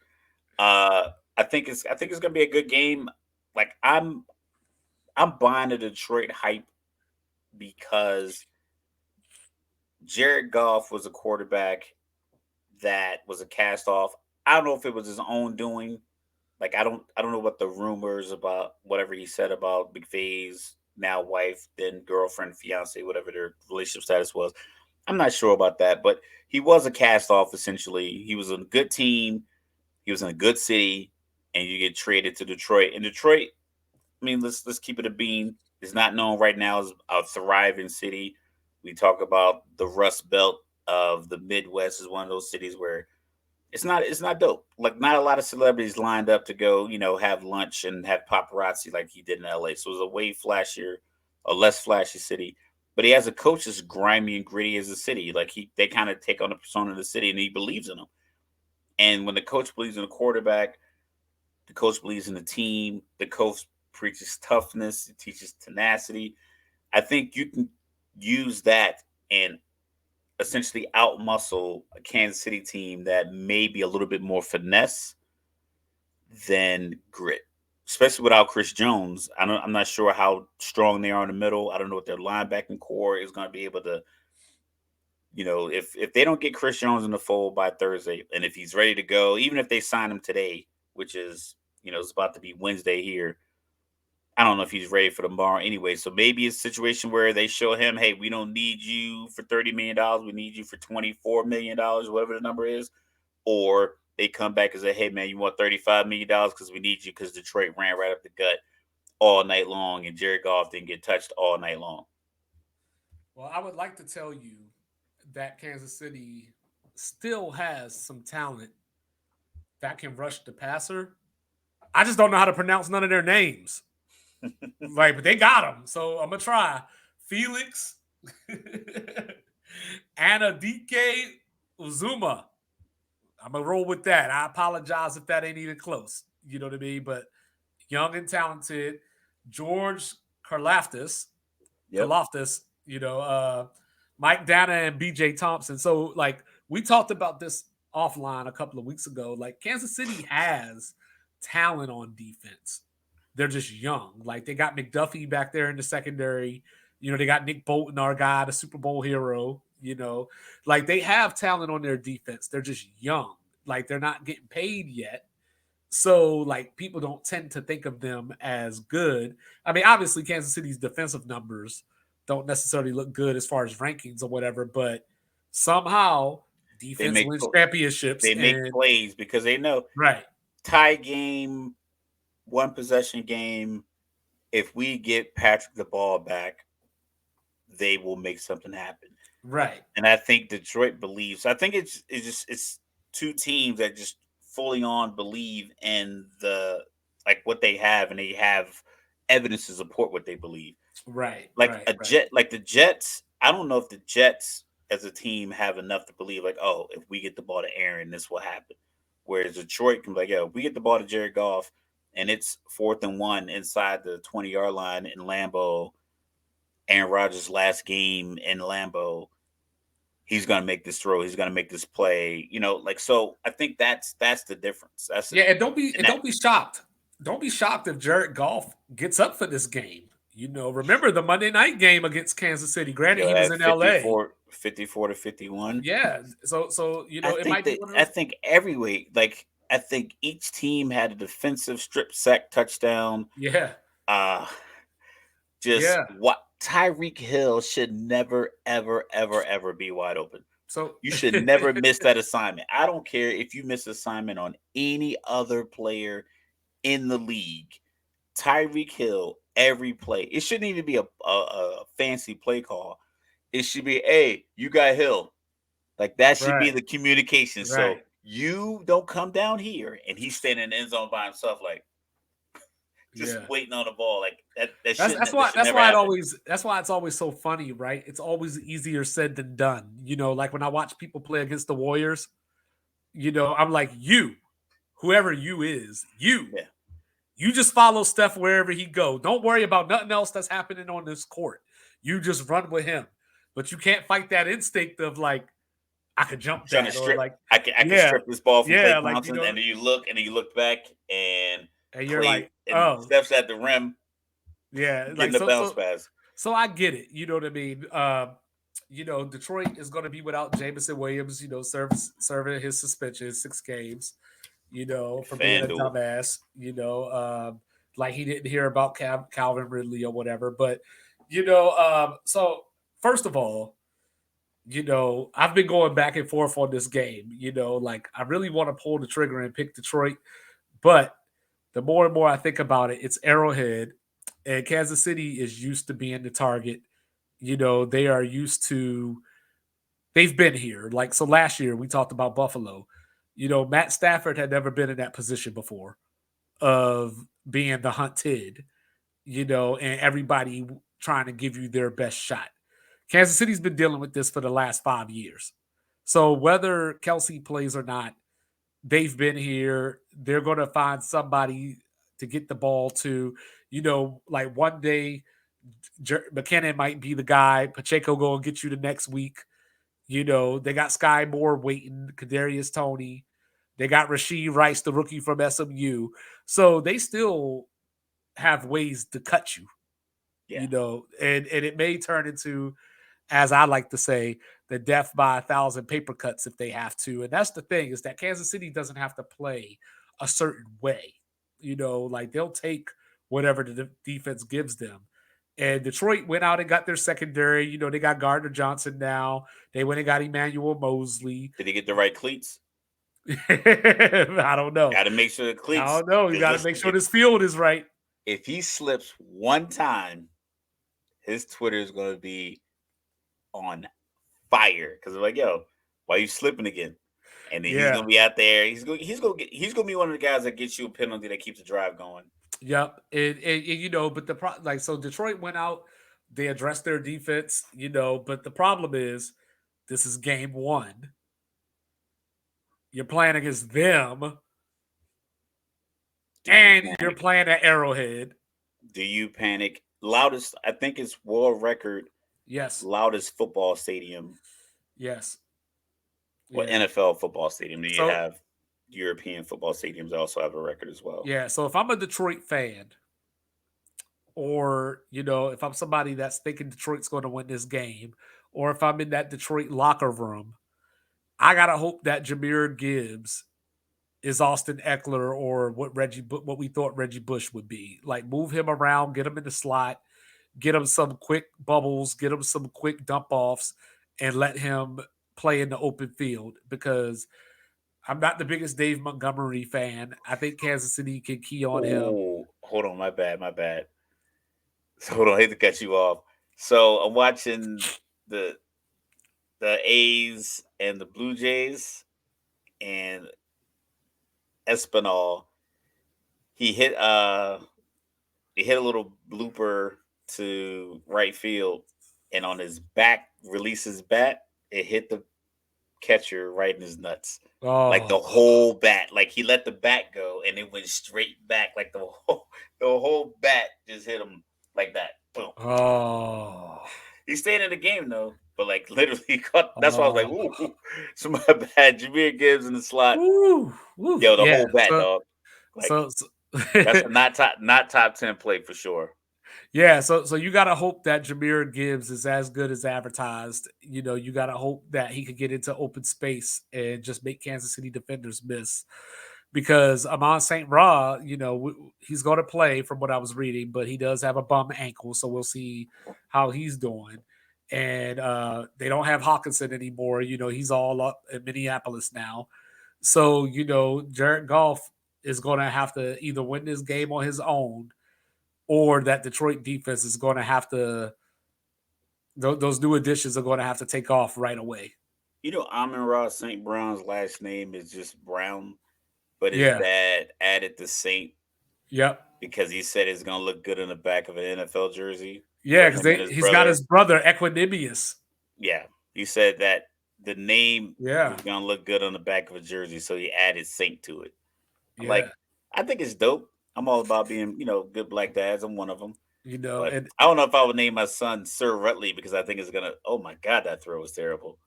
I think it's gonna be a good game. Like I'm buying the Detroit hype because Jared Goff was a quarterback that was a cast off. I don't know if it was his own doing. Like I don't know what the rumors about whatever he said about McVay's now wife, then girlfriend, fiance, whatever their relationship status was. I'm not sure about that, but he was a cast off essentially. He was on a good team, he was in a good city, and you get traded to Detroit. And Detroit, I mean, let's keep it a bean. Is not known right now as a thriving city. We talk about the Rust Belt of the Midwest is one of those cities where it's not dope. Like not a lot of celebrities lined up to go, have lunch and have paparazzi like he did in LA. So it was a way flashier, a less flashy city. But he has a coach that's grimy and gritty as a city. Like they kind of take on the persona of the city and he believes in them. And when the coach believes in the quarterback, the coach believes in the team. The coach preaches toughness. It teaches tenacity. I think you can use that and essentially outmuscle a Kansas City team that may be a little bit more finesse than grit, especially without Chris Jones. I'm not sure how strong they are in the middle. I don't know what their linebacking core is going to be able to. If they don't get Chris Jones in the fold by Thursday, and if he's ready to go, even if they sign him today, which is it's about to be Wednesday here. I don't know if he's ready for tomorrow anyway. So maybe it's a situation where they show him, hey, we don't need you for $30 million. We need you for $24 million, whatever the number is. Or they come back and say, hey, man, you want $35 million because we need you because Detroit ran right up the gut all night long and Jared Goff didn't get touched all night long. Well, I would like to tell you that Kansas City still has some talent that can rush the passer. I just don't know how to pronounce none of their names. Like, but they got them, so I'm gonna try. Felix Anadike Uzuma. I'm gonna roll with that. I apologize if that ain't even close. You know what I mean? But young and talented, George Karlaftis, Yep. Mike Dana and BJ Thompson. So like we talked about this offline a couple of weeks ago. Like Kansas City has talent on defense. They're just young. Like they got McDuffie back there in the secondary. They got Nick Bolton, our guy, the Super Bowl hero. You know, like they have talent on their defense. They're just young. Like they're not getting paid yet. So like people don't tend to think of them as good. I mean, obviously Kansas City's defensive numbers don't necessarily look good as far as rankings or whatever, but somehow They defense make wins championships they make and plays because they know right, tie game, one possession game. If we get Patrick the ball back, they will make something happen. right, And I think Detroit believes. I think it's two teams that just fully on believe in the like what they have, and they have evidence to support what they believe. right, Like right, a right, jet, like the Jets. I don't know if the Jets as a team have enough to believe like, oh, if we get the ball to Aaron, this will happen. Whereas Detroit can be like, yeah, if we get the ball to Jared Goff and it's 4th and 1 inside the 20-yard line in Lambeau, Aaron Rodgers' last game in Lambeau, he's gonna make this throw, he's gonna make this play, like so. I think that's the difference. That's yeah, and and that don't be shocked. Don't be shocked if Jared Goff gets up for this game. You know, remember the Monday night game against Kansas City. Granted, he was at in LA. 54 to 51. Yeah. So it might be one of I those. think every week, like I think each team had a defensive strip sack touchdown. Yeah. Uh just Yeah. what Tyreek Hill should never, ever, ever, ever be wide open. So You should never miss that assignment. I don't care if you miss assignment on any other player in the league. Tyreek Hill, every play. It shouldn't even be a fancy play call. It should be, hey, you got Hill. Like that should be right, the communication. So right. you don't come down here, and he's standing in the end zone by himself, like just Yeah. waiting on the ball. Like that That's shouldn't that should never why happen. that's why it's always so funny, right? It's always easier said than done. You know, like when I watch people play against the Warriors, I'm like, whoever you is, Yeah. you just follow Steph wherever he go. Don't worry about nothing else that's happening on this court. You just run with him. But you can't fight that instinct of like, I could jump Trying to that or strip. like, I can yeah, strip this ball from Clay yeah, like Thompson, and then you look, and then you look back, and and you're Clay like, and oh, Steph's at the rim yeah, like getting the bounce pass. so I get it. You know what I mean? Detroit is going to be without Jameson Williams. Serving his suspension, 6 games. For being a FanDuel. dumbass. Like he didn't hear about Calvin Ridley or whatever. But so first of all, I've been going back and forth on this game. Like I really want to pull the trigger and pick Detroit, but the more and more I think about it, it's Arrowhead, and Kansas City is used to being the target. They are used to. They've been here. Like so, last year we talked about Buffalo. Matt Stafford had never been in that position before of being the hunted. And everybody trying to give you their best shot. Kansas City's been dealing with this for the last 5 years. So whether Kelsey plays or not, they've been here. They're going to find somebody to get the ball to. Like one day, McKinnon might be the guy. Pacheco go and get you the next week. They got Sky Moore waiting, Kadarius Toney. They got Rasheed Rice, the rookie from SMU. So they still have ways to cut you, Yeah. and it may turn into, as I like to say, the death by 1,000 paper cuts if they have to. And that's the thing, is that Kansas City doesn't have to play a certain way. Like they'll take whatever the defense gives them. And Detroit went out and got their secondary. They got Gardner Johnson now. They went and got Emmanuel Mosley. Did he get the right cleats? I don't know. Got to make sure the I cleats. don't know. You Because got to make listen, sure this field is right. if he slips one time, his Twitter is going to be on fire. Because they're like, yo, why you slipping again? And then he's Yeah. gonna be out there. He's gonna be one of the guys that gets you a penalty that keeps the drive going. Yep. But so Detroit went out, they addressed their defense, but the problem is this is game one. You're playing against them Do you and you're panic? playing at Arrowhead. Do you panic? Loudest, I think it's world record Yes. loudest football stadium. Yes. Well, Yeah. NFL football stadium. Do you So have European football stadiums that also have a record as well? yeah, so if I'm a Detroit fan, or if I'm somebody that's thinking Detroit's going to win this game, or if I'm in that Detroit locker room, I gotta hope that Jameer Gibbs is Austin Eckler or what we thought Reggie Bush would be. Like move him around, get him in the slot, get him some quick bubbles, get him some quick dump offs, and let him play in the open field because I'm not the biggest Dave Montgomery fan. I think Kansas City can key on him. Oh, hold on, my bad, my bad. So hold on, I hate to cut you off. So I'm watching the the A's and the Blue Jays, and Espinal he hit he hit a little blooper to right field, and on his back release his bat, it hit the catcher right in his nuts. Like the Oh, whole bat, like he let the bat go and it went straight back, like the whole bat just hit him like that. Boom. oh, He stayed in the game though, but like literally he caught. That's why I was like, oh. ooh, so my bad. Jameer Gibbs in the slot, Woo, woo. yo, the Yeah. whole bat, dog. Like So that's a not top 10 play for sure. yeah, so you gotta hope that Jameer Gibbs is as good as advertised. You gotta hope that he could get into open space and just make Kansas City defenders miss. Because Amon St. Ra, he's going to play from what I was reading, but he does have a bum ankle, so we'll see how he's doing. And they don't have Hawkinson anymore. He's all up in Minneapolis now. So, Jared Goff is going to have to either win this game on his own or that Detroit defense is going to have to, those new additions are going to have to take off right away. Amon Ross St. Brown's last name is just Brown, but his Yeah. dad added the Saint Yep. because he said it's gonna look good in the back of an NFL jersey Yeah, for because him and his he's got brother. his brother Equanimous. Yeah, he said that the name Yeah. was gonna look good on the back of a jersey, so he added Saint to it. I'm Yeah. like, I think it's dope. I'm all about being, good black dads. I'm one of them. But And I don't know if I would name my son Sir Rutley because I think it's gonna. Oh my God, that throw was terrible.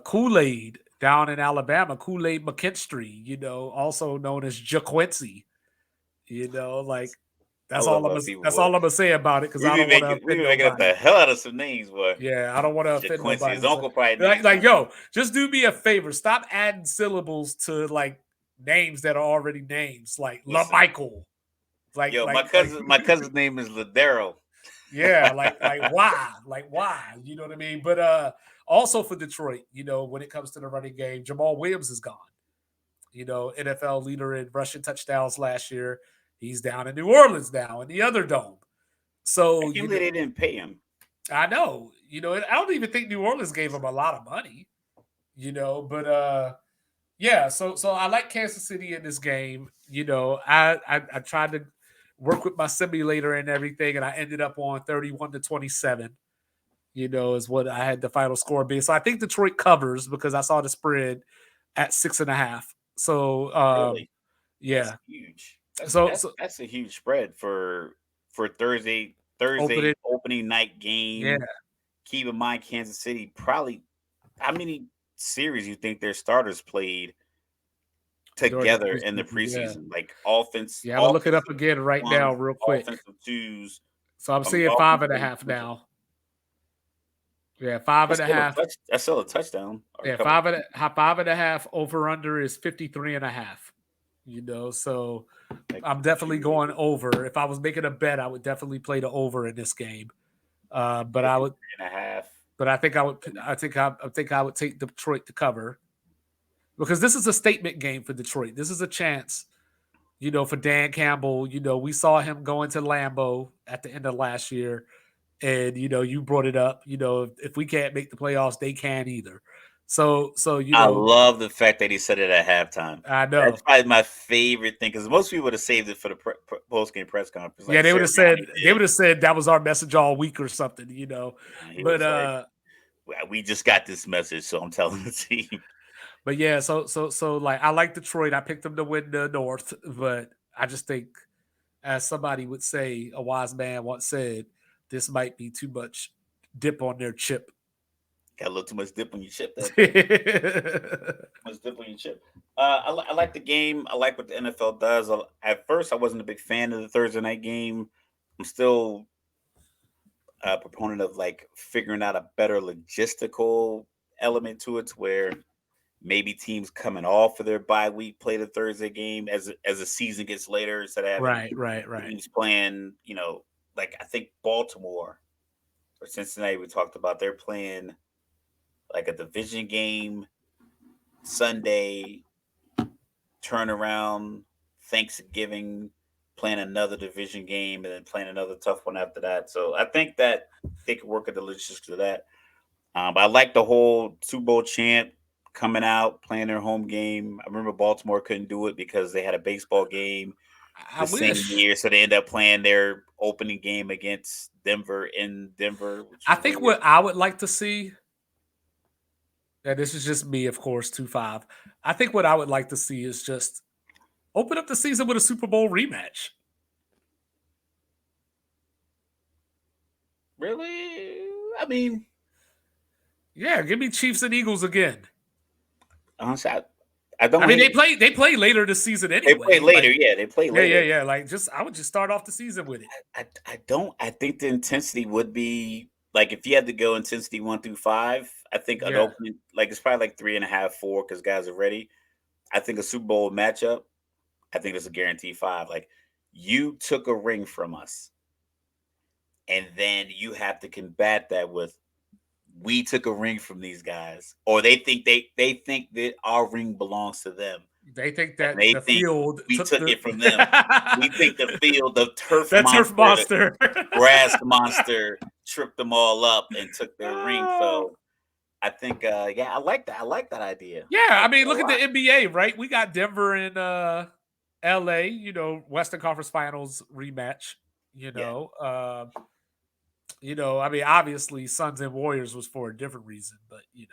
Kool-Aid down in Alabama, Kool-Aid McKinstry, also known as JaQuincy. Like I that's love all our people, that's boy. all I'm gonna say about it because We I be don't want to making we offend be making up nobody. the hell out of some names, boy. Yeah, I don't want to offend DeQuincy, his nobody. So, uncle probably like, named like, too. yo, just do me a favor. Stop adding syllables to like names that are already names, like La Listen, Michael. Like, yo, my like, like, cousin, my cousin's name is Ladero. yeah, like why? Like why? You know what I mean? But also for Detroit, when it comes to the running game, Jamal Williams is gone. NFL leader in rushing touchdowns last year. He's down in New Orleans now in the other dome. I So, can't believe they didn't pay him. I know, I don't even think New Orleans gave him a lot of money, but yeah, so I like Kansas City in this game. I tried to work with my simulator and everything, and I ended up on 31-27. Is what I had the final score be. So I think Detroit covers because I saw the spread at 6.5. So Really, that's yeah. huge. That's So that's so that's a huge spread for Thursday open Thursday it. opening night Yeah. game. Keep in mind, Kansas City probably how many series you think their starters played During the together in the preseason. Yeah. preseason? Like offense, Yeah. I'm gonna look it up offensive again right now, ones, real quick. offensive twos. So I'm I mean, seeing five and offensive a and half defensive. now. Yeah, five and That's a still a half. touch. That's still a touchdown or a Yeah, couple. five and a half over under is 53.5. So Like I'm definitely going over. If I was making a bet, I would definitely play the over in this game. But I 53 would, and a half. but I think I would, I would take Detroit to cover because this is a statement game for Detroit. This is a chance, for Dan Campbell. We saw him go into Lambeau at the end of last year, and you brought it up. If we can't make the playoffs, they can't either. So I love the fact that he said it at halftime. I know. That's probably my favorite thing because most people would have saved it for the post game press conference, Yeah, like they would have said Sirianni did. that was our message all week or something. And he But was like, "Well, we just got this message, so I'm telling the team." but yeah, so like I like Detroit. I picked them to win the North, but I just think, as somebody would say, a wise man once said, this might be too much dip on their chip. Got a little too much dip on your chip there, buddy. Yeah, Much dip on your chip. I like the game. I like what the NFL does. At first, I wasn't a big fan of the Thursday night game. I'm still a proponent of like figuring out a better logistical element to it, to where maybe teams coming off of their bye week play the Thursday game as the season gets later, instead of having Right, right, right. teams playing. Like I think Baltimore or Cincinnati, we talked about, they're playing like a division game Sunday, turnaround Thanksgiving, playing another division game, and then playing another tough one after that. So I think that they could work at the logistics of that. But I like the whole Super Bowl champ coming out, playing their home game. I remember Baltimore couldn't do it because they had a baseball game I the same wish. year, so they ended up playing their opening game against Denver in Denver, which I was think weird. what I would like to see, and this is just me, of course, 2-5. I think what I would like to see is just open up the season with a Super Bowl rematch. Really? I mean, Yeah, give me Chiefs and Eagles again. honestly, I I don't mean, hate they it. play later this season They play anyway. later, Like, yeah. They play yeah, yeah, later. yeah. Like, just I would just start off the season with it. I don't. I think the intensity would be like if you had to go intensity 1 through 5. I think an Yeah, opening like it's probably like 3.5, 4 because guys are ready. I think a Super Bowl matchup. I think it's a guaranteed 5. Like you took a ring from us, and then you have to combat that with we took a ring from these guys, or they think that our ring belongs to them, they think and that they the think field we took took the it from them. We think the field, the turf that turf monster, the monster. grass monster, tripped them all up and took their ring. Oh. So I think, yeah, I like that. I like that idea. Yeah, I I like mean, that a look at the lot. NBA, right? We got Denver and LA, Western Conference Finals rematch, you Yeah, know. I mean, obviously Suns and Warriors was for a different reason, but yo,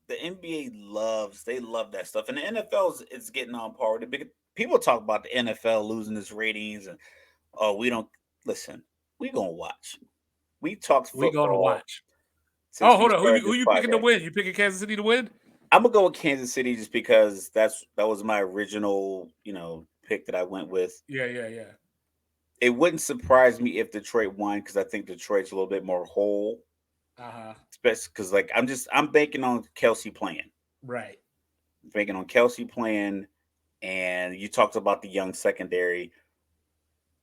the NBA they love that stuff, and the NFL is getting on par with it. People talk about the NFL losing its ratings, and oh, we don't listen. We gonna watch. We talked we going to football watch. Oh, since we hold on. Who started you, who this you picking to podcast. win? You picking Kansas City to win? I'm gonna go with Kansas City just because that was my original, pick that I went with. Yeah, yeah, yeah. It wouldn't surprise me if Detroit won because I think Detroit's a little bit more whole, Uh-huh. especially because like I'm banking on Kelsey playing, Right. banking on Kelsey playing, and you talked about the young secondary.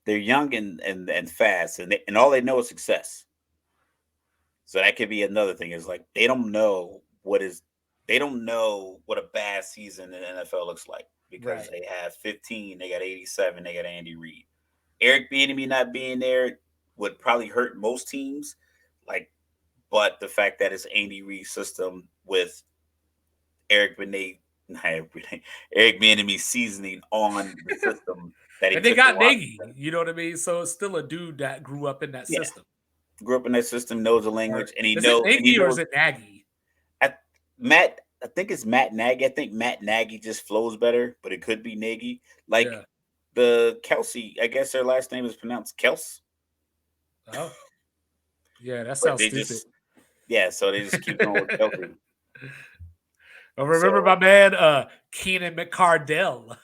They're young and fast, and all they know is success. So that could be another thing. Is like they don't know what a bad season in the NFL looks like because Right. they have 15, they got 87, they got Andy Reid. Eric Bieniemy not being there would probably hurt most teams. Like, but the fact that it's Andy Reid's system with Eric Benet, not Eric Benet, Eric Bieniemy seasoning on the system that he And they took to got Nagy, Washington. you know what I mean? So it's still a dude that grew up in that Yeah, system. grew up in that system, knows the Or language, and is it he Nagy or is knows it Nagy? at Matt. I think it's Matt Nagy. I think Matt Nagy just flows better, but it could be Nagy. Like Yeah. the Kelsey, I guess their last name is pronounced Kels, Oh, yeah, that but sounds they stupid. just yeah, so they just keep going with Kelsey. I remember my So man Keenan McCardell.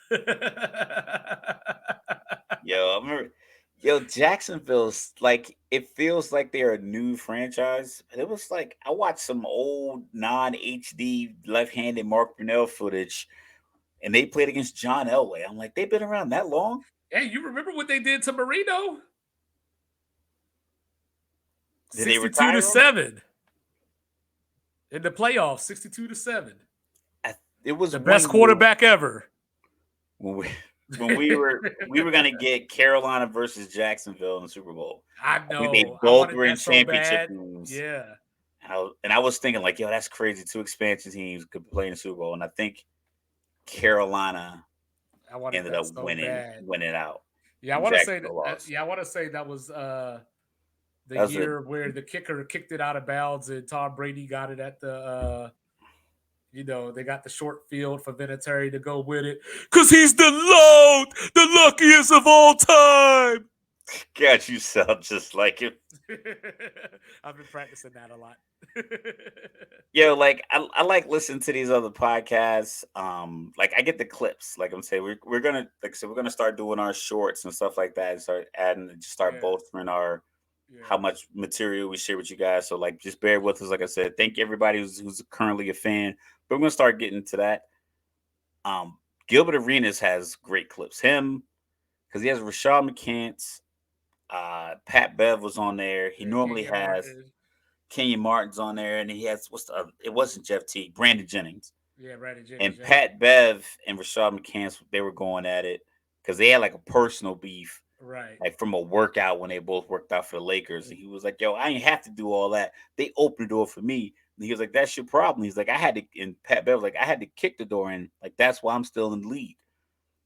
yo, I remember, yo, Jacksonville's like it feels like they're a new franchise. It was like I watched some old non HD left handed Mark Brunell footage, and they played against John Elway. I'm like, they've been around that long? Hey, you remember what they did to Marino? Did they 62 to retire him? 7 in the playoffs, 62 to 7. I, it was The best 1 year quarterback ever. when we when we were gonna get Carolina versus Jacksonville in the Super Bowl. I I think they know. I both wanted were in that so championship bad. games. Yeah. And I was thinking like, yo, that's crazy. Two expansion teams could play in the Super Bowl, and I think Carolina I wanted ended that up so bad. winning out, Yeah, I and want to say Jacksonville that. lost. Yeah, I want to say that was the That was a year where the kicker kicked it out of bounds and Tom Brady got it at the they got the short field for Vinatieri to go with it because he's the luckiest of all time. God, you sound just like him. I've been practicing that a lot. Yo, like I like listening to these other podcasts. Like I get the clips. Like I'm saying, we're gonna like I said, we're gonna start doing our shorts and stuff like that, and start adding, just start Yeah, bolstering our how Yeah. much material we share with you guys. So like, just bear with us. Like I said, thank you everybody who's currently a fan. But we're gonna start getting to that. Um, Gilbert Arenas has great clips. Him because he has Rashad McCants. Pat Bev was on there. He Yeah, normally Kenyon has Martin. Kenyon Martin's on there, and he has what's the other? It wasn't Jeff T. Brandon Jennings Yeah, Brandon Jennings. and Yep. Pat Bev and Rashad McCants. They were going at it because they had like a personal beef, Right. like from a workout when they both worked out for the Lakers. And he was like, "Yo, I ain't have to do all that. They opened the door for me." And he was like, "That's your problem." He's like, "I had to," and Pat Bev was like, "I had to kick the door in. Like that's why I'm still in the league.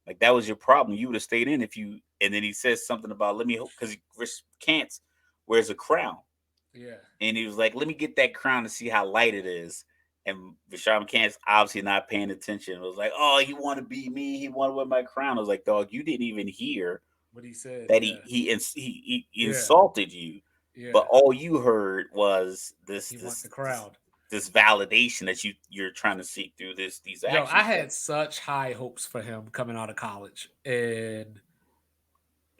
Like that was your problem. You would have stayed in if you." And then he says something about let me because Chris Cants wears a crown, Yeah. and he was like, "Let me get that crown to see how light it is." And Rashad McCants obviously not paying attention. It was like, "Oh, he want to be me. He want to wear my crown." I was like, "Dog, you didn't even hear What he said. that Yeah. he Yeah. insulted you, but Yeah. all you heard was this He want the this this crowd. this validation that you're trying to seek through these Yo, I actions." had such high hopes for him coming out of college, and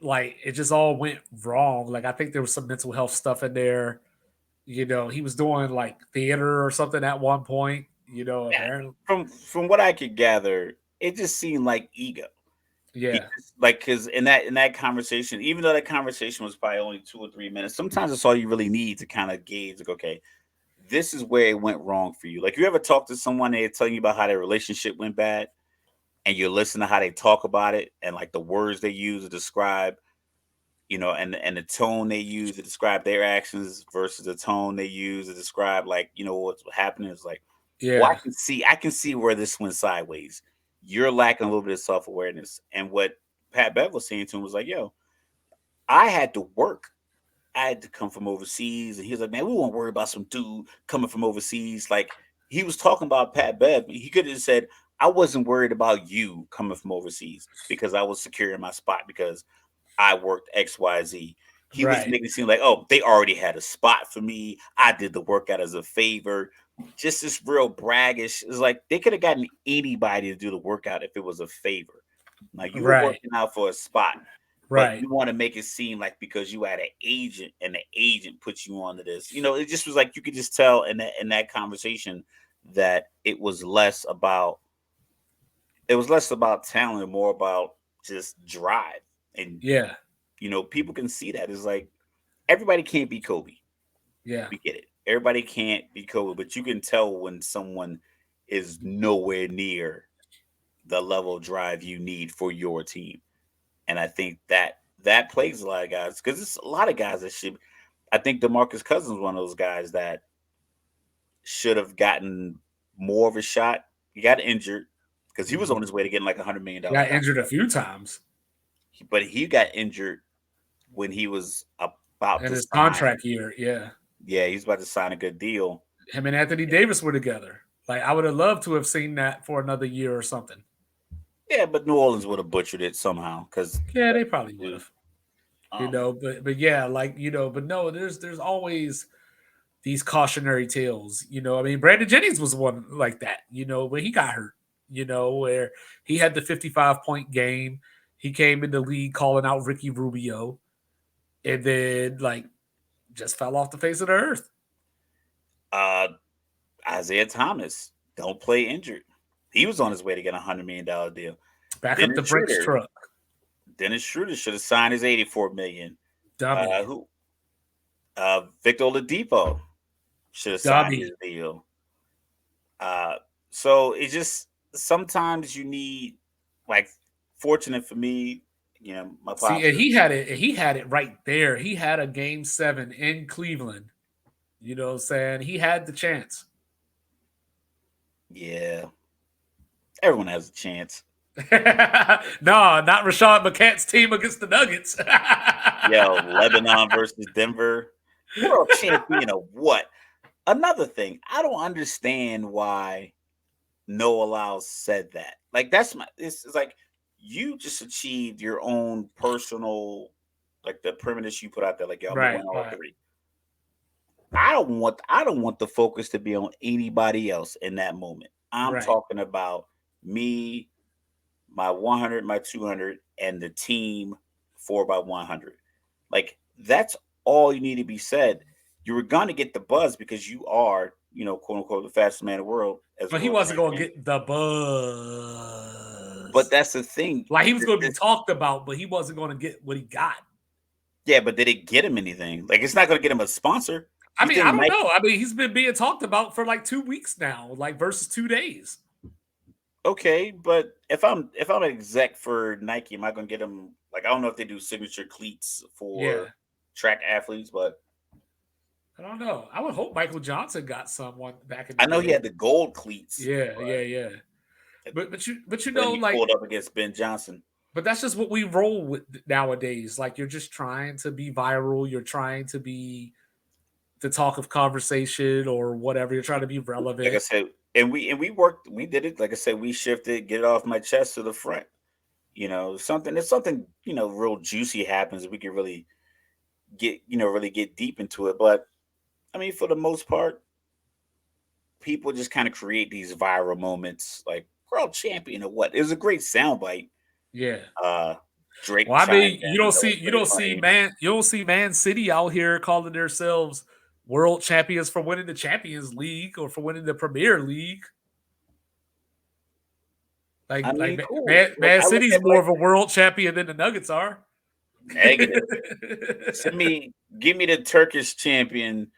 like it just all went wrong. Like I think there was some mental health stuff in there. He was doing like theater or something at one point. Yeah, Apparently. from what I could gather, it just seemed like ego. He Yeah. just like because in that conversation, even though that conversation was probably only 2 or 3 minutes, sometimes that's all you really need to kind of gauge. Like, okay, this is where it went wrong for you. Like, you ever talk to someone and they tell you about how their relationship went bad, and you listen to how they talk about it and like the words they use to describe, and the tone they use to describe their actions versus the tone they use to describe like what's happening is like, well, Yeah. I can see where this went sideways. You're lacking a little bit of self awareness, and what Pat Bev was saying to him was like, "Yo, I had to work. I had to come from overseas," and he was like, "Man, we won't worry about some dude coming from overseas." Like he was talking about Pat Bev. He could have said, "I wasn't worried about you coming from overseas because I was secure in my spot because I worked XYZ." He was Right. making it seem like, oh, they already had a spot for me. I did the workout as a favor. Just this real braggish. It's like they could have gotten anybody to do the workout if it was a favor. Like you were Right. working out for a spot, but Right. you want to make it seem like because you had an agent and the agent put you onto this. It just was like you could just tell in that conversation that it was less about talent and more about just drive. And Yeah. people can see that. It's like everybody can't be Kobe. Yeah. We get it. Everybody can't be Kobe, but you can tell when someone is nowhere near the level of drive you need for your team. And I think that plays a lot of guys because it's a lot of guys that should. I think DeMarcus Cousins is one of those guys that should have gotten more of a shot. He got injured because he was on Mhm. his way to getting like He $100 million got contract, injured a few times but he got injured when he was about in to his sign. contract year. Yeah. Yeah, he's about to sign a good deal. Him and Anthony Davis were together. Like I would have loved to have seen that for another year or something. Yeah, but New Orleans would have butchered it somehow because Yeah, they probably would do. have. Um, But yeah, like, but no, there's always these cautionary tales. I mean, Brandon Jennings was one like that, when he got hurt, where he had the 55-point game. He came in the league calling out Ricky Rubio and then like just fell off the face of the earth. uh, Isaiah Thomas don't play injured. He was on his way to get $100 million deal. Back up the Dennis Brinks Schroeder, truck. Dennis Schroeder should have signed his 84 million. Dummy. Who? Victor Oladipo should have signed his Dummy. deal. Uh, so it's just sometimes you need, like, fortunate for me, my See, pops. and he had it right there. He had a game 7 in Cleveland. What I'm saying? He had the chance. Yeah, everyone has a chance. No, not Rashad McCant's team against the Nuggets. Yo, Lebanon versus Denver, world champion of what? Another thing, I don't understand why Noah Lyles said that. Like that's my. It's like you just achieved your own personal, like the premise you put out there. Like, yo, I'm gonna Right, win all right, three. I don't want the focus to be on anybody else in that moment. I'm right. talking about me, my 100, my 200, and the team 4x100. Like that's all you need to be said. You were gonna get the buzz because you are, quote unquote, the fastest man in the world as But he world wasn't gonna champion. get the But buzz. that's the thing. Like he was gonna be talked about, but he wasn't gonna get what he got. Yeah, but did it get him anything? Like, it's not gonna get him a sponsor. I You mean, I think don't Nike? know. I mean, he's been being talked about for like 2 weeks now, like versus 2 days. Okay, but if I'm an exec for Nike, am I gonna get him? Like, I don't know if they do signature cleats for Yeah. track athletes, but I don't know. I would hope Michael Johnson got someone back in the I know he day. had the gold cleats, Yeah, yeah, yeah. But you but then know, he like, pulled up against Ben Johnson. but that's just what we roll with nowadays. Like you're just trying to be viral. You're trying to be the talk of conversation or whatever. You're trying to be Like I relevant. said, and we worked, we did it. Like I said, we shifted, get it off my chest to the front. Something if something real juicy happens, we can really really get deep into it. But I mean, for the most part, people just kind of create these viral moments, like world champion or what. It was a great soundbite. Yeah. Uh, Drake Well, I chimed mean, in, you Drake don't see Lane. Man City out here calling themselves world champions for winning the Champions League or for winning the Premier League. I mean, cool. Man, Like, I look City's at it more like of a world champion than the Nuggets are. negative. Give me the Turkish champion.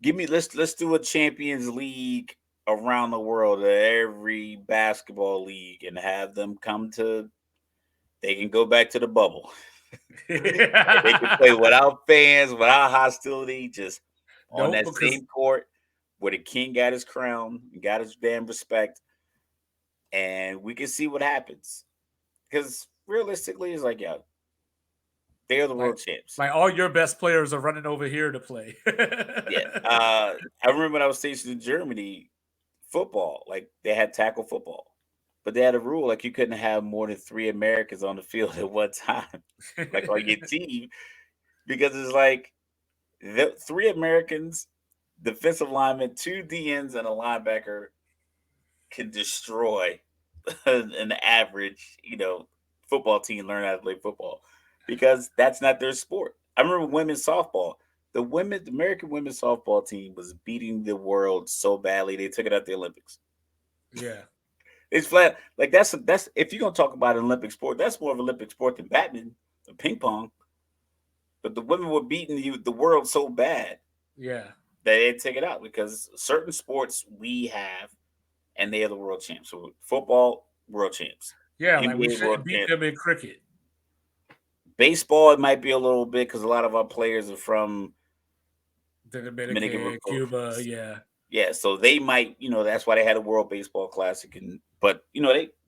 Let's do a Champions League around the world, every basketball league, and have them come to. They can go back to the bubble. They can play without fans, without hostility, just on Nope, that because same court where the king got his crown, got his damn respect, and we can see what happens. Because realistically, it's like, yeah, they are the like world champs. like all your best players are running over here to play. Yeah. I remember when I was stationed in Germany, football, like they had tackle football, but they had a rule like you couldn't have more than three Americans on the field at one time, like on your team, because it's like the three Americans, defensive linemen, two DNs, and a linebacker can destroy an average, football team learn how to play football because that's not their sport. I remember women's softball. The American women's softball team was beating the world so badly they took it out the Olympics. Yeah. It's flat like that's if you're gonna talk about an Olympic sport, that's more of an Olympic sport than badminton or ping pong. But the women were beating the world so bad Yeah. that they take it out because certain sports we have and they are the world champs. So football, world champs. Yeah, like we NBA world shouldn't beat champ. them in cricket. Baseball, it might be a little bit because a lot of our players are from The Dominican Dominican, Republic. Cuba, yeah. Yeah, so they might, that's why they had a World Baseball Classic, but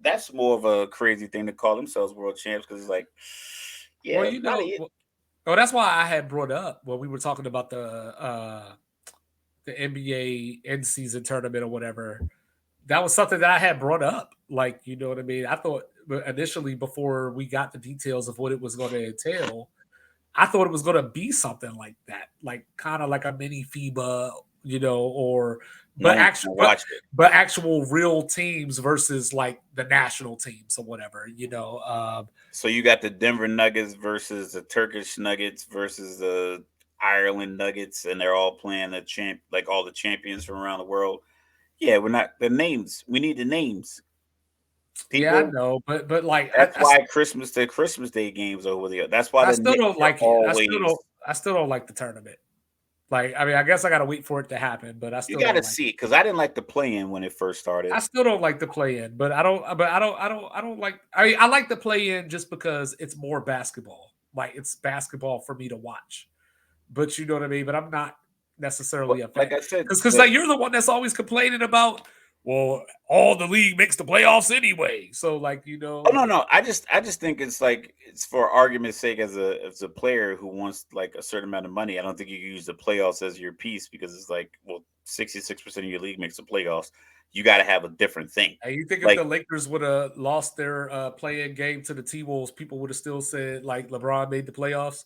that's more of a crazy thing to call themselves world champs because it's like, Well, yeah, a lot of it. well, that's why I had brought up when we were talking about the NBA end season tournament or whatever. That was something that I had brought up. Like, you know what I mean? I thought initially before we got the details of what it was going to entail, I thought it was going to be something like that, like kind of like a mini FIBA, or No but one's actual gonna watch it. but actual real teams versus like the national teams or whatever. So you got the Denver Nuggets versus the Turkish Nuggets versus the Ireland Nuggets, and they're all playing the champ, like all the champions from around the world. Yeah, we're not the names. We need the names. Yeah, I People. know, but like That's why the Christmas Day games are over there. That's why I the still Knicks don't are like it. always. I still don't like the tournament. Like, I mean, I guess I got to wait for it to happen, but I You still got don't to like see it. it because I didn't like the play-in when it first started. I still don't like the play in, but I don't like. I mean, I like the play in just because it's more basketball. Like it's basketball for me to watch. But you know what I mean. But I'm not But necessarily a fan like I said, because like you're the one that's always complaining about. Well, all the league makes the playoffs anyway. So like oh no, like no, I just think it's like it's for argument's sake as a player who wants like a certain amount of money. I don't think you can use the playoffs as your piece because it's like, well, 66% of your league makes the playoffs. You got to have a different thing. hey, you think if the Like, Lakers would have lost their play-in game to the T Wolves, people would have still said like LeBron made the playoffs?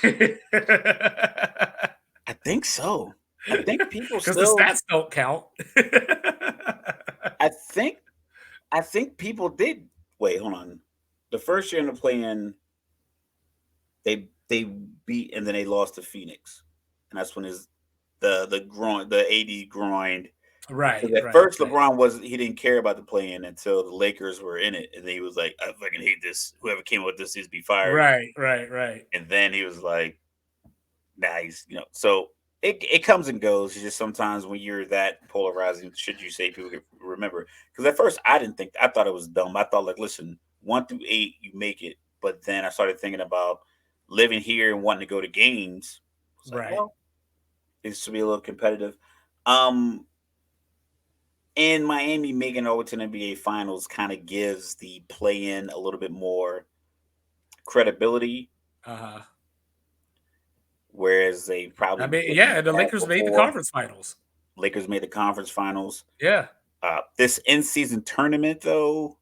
I think so. I think people Because the still. stats don't count. I think. I think people did. Wait, hold on. The first year in the play-in, they they beat, and then they lost to Phoenix, and that's when his the AD groined. Right, Because at right, first right, LeBron wasn't he didn't care about the play in until the Lakers were in it, and then he was like, I fucking hate this. Whoever came up with this needs to be fired. right, right, right. And then he was like, nah, so it comes and goes. It's just sometimes when you're that polarizing, should you say people can remember? Because at first I thought it was dumb. I thought like, listen, 1 through 8, you make it. But then I started thinking about living here and wanting to go to games. It's like, Right. well, it should be a little competitive. Um, in Miami, making it over to the NBA Finals kind of gives the play-in a little bit more credibility, Uh-huh. whereas they I probably mean, wouldn't yeah, the have Lakers made the before. conference finals. Lakers made the conference finals. Yeah. This in-season tournament, though,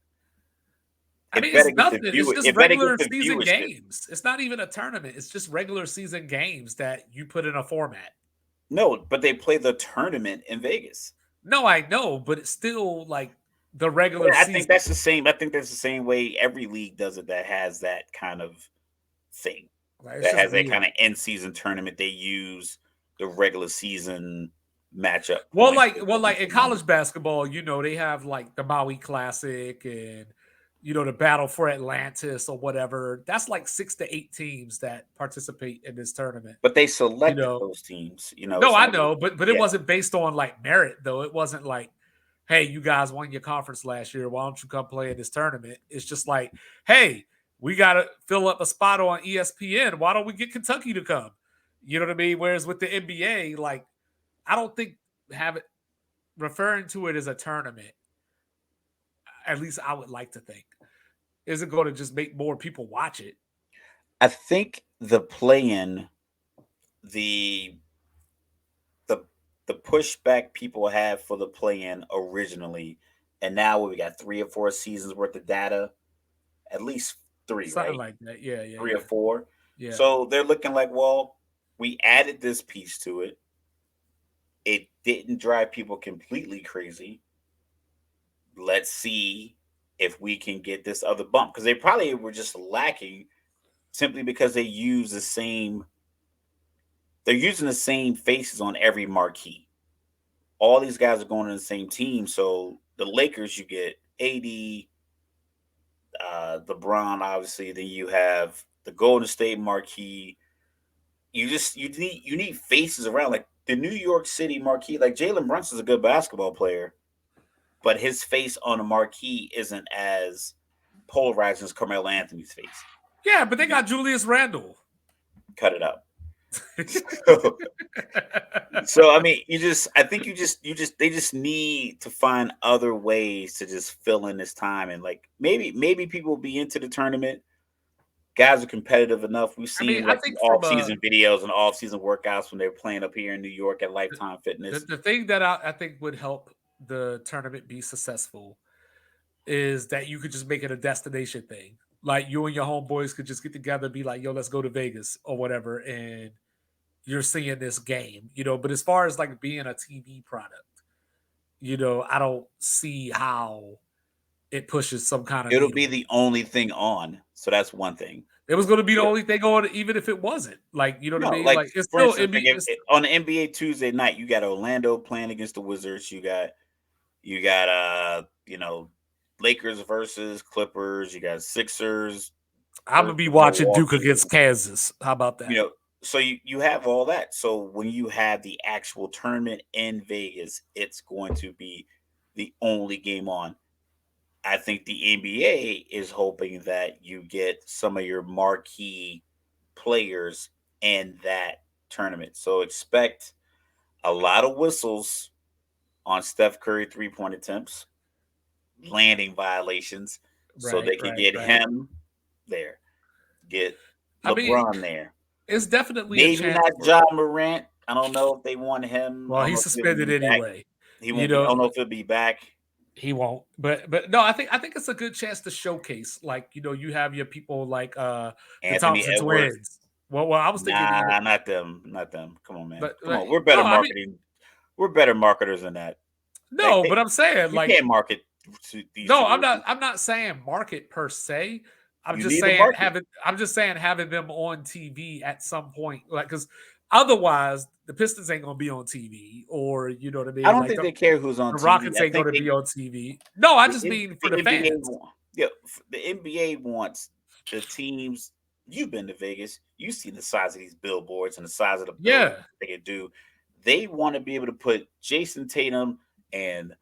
I mean, it it's better get nothing. the It's viewer. just It better get regular the season viewership. games. It's not even a tournament. It's just regular season games that you put in a format. No, but they play the tournament in Vegas. No, I know, but it's still like the regular Yeah, I think season. that's the same. I think that's the same way every league does it that has that kind of thing. Like, it's That just has that kind weird. of in-season tournament. They use the regular season matchup Well, points like, to well, get like people in money. college basketball, they have like the Maui Classic and the Battle for Atlantis or whatever. That's like 6 to 8 teams that participate in this tournament. But they You selected know, those teams. no, It's I not like know, but it yeah. wasn't based on like merit though. It wasn't like, hey, you guys won your conference last year. Why don't you come play in this tournament? It's just like, hey, we got to fill up a spot on ESPN. Why don't we get Kentucky to come? You know what I mean? Whereas with the NBA, like, I don't think have it referring to it as a tournament. At least I would like to think isn't going to just make more people watch it. I think the play-in, the the the pushback people have for the play-in originally, and now we got 3 or 4 seasons worth of data, at least three, Something right? like that. Yeah, yeah, 3 or 4. yeah, So they're looking like, well, we added this piece to it. It didn't drive people completely crazy. Let's see if we can get this other bump because they probably were just lacking simply because they use the same. They're using the same faces on every marquee. All these guys are going on the same team. So the Lakers, you get AD, LeBron, obviously. Then you have the Golden State marquee. You need faces around like the New York City marquee. Like Jalen Brunson's a good basketball player, but his face on a marquee isn't as polarizing as Carmelo Anthony's face. yeah. But they You got Julius Randle. cut it out. So, so I mean, I think they just need to find other ways to just fill in this time and like maybe people will be into the tournament. Guys are competitive enough. We've I mean, seen I like the think off season videos and off season workouts when they're playing up here in New York at Lifetime the, Fitness. the thing that I think would help the tournament be successful is that you could just make it a destination thing. Like you and your homeboys could just get together, and be like, "Yo, let's go to Vegas or whatever," and you're seeing this game. But as far as like being a TV product, I don't see how it pushes some kind of It'll be needle. the only thing on, so that's one thing. It was going to be the Yeah. only thing on, even if it wasn't. Like, you know what I No, mean? like Like, it's for still instance, NBA. like on the NBA Tuesday night, you got Orlando playing against the Wizards. You got Lakers versus Clippers. You got Sixers I'm gonna versus be watching Duke Milwaukee. against Kansas. How about You that? know, so you have all that. So when you have the actual tournament in Vegas, it's going to be the only game on. I think the NBA is hoping that you get some of your marquee players in that tournament. So expect a lot of whistles on Steph Curry 3-point attempts, landing violations, so Right, they can right, get right. him there, get I mean, LeBron there. it's definitely a Maybe chance not for. John Morant. I don't know if they want him. I Well, don't know he's if he'll suspended be back. anyway. He You won't be. I know, don't know if he'll be back. he won't. But no, I think it's a good chance to showcase. Like, you have your people like the Anthony Thompson Edwards. twins. Well, I was thinking Nah, even, not them. Not them. Come on, man. Come but on. We're no, better I mean, marketing. We're better marketers than that. Like no, but I'm saying we like can't market to these no, two I'm not. rookies. I'm not saying market per se, I'm You just need a saying market. having them on TV at some point, like because otherwise the Pistons ain't gonna be on TV, or you know what I I mean. don't Like think they care who's on the TV. Rockets I ain't think gonna they be on TV. No, I just mean for the the NBA fans. want, yeah, the NBA wants the teams. You've been to Vegas. You see the size of these billboards and the size of the buildings Yeah, they can do. They want to be able to put Jason Tatum and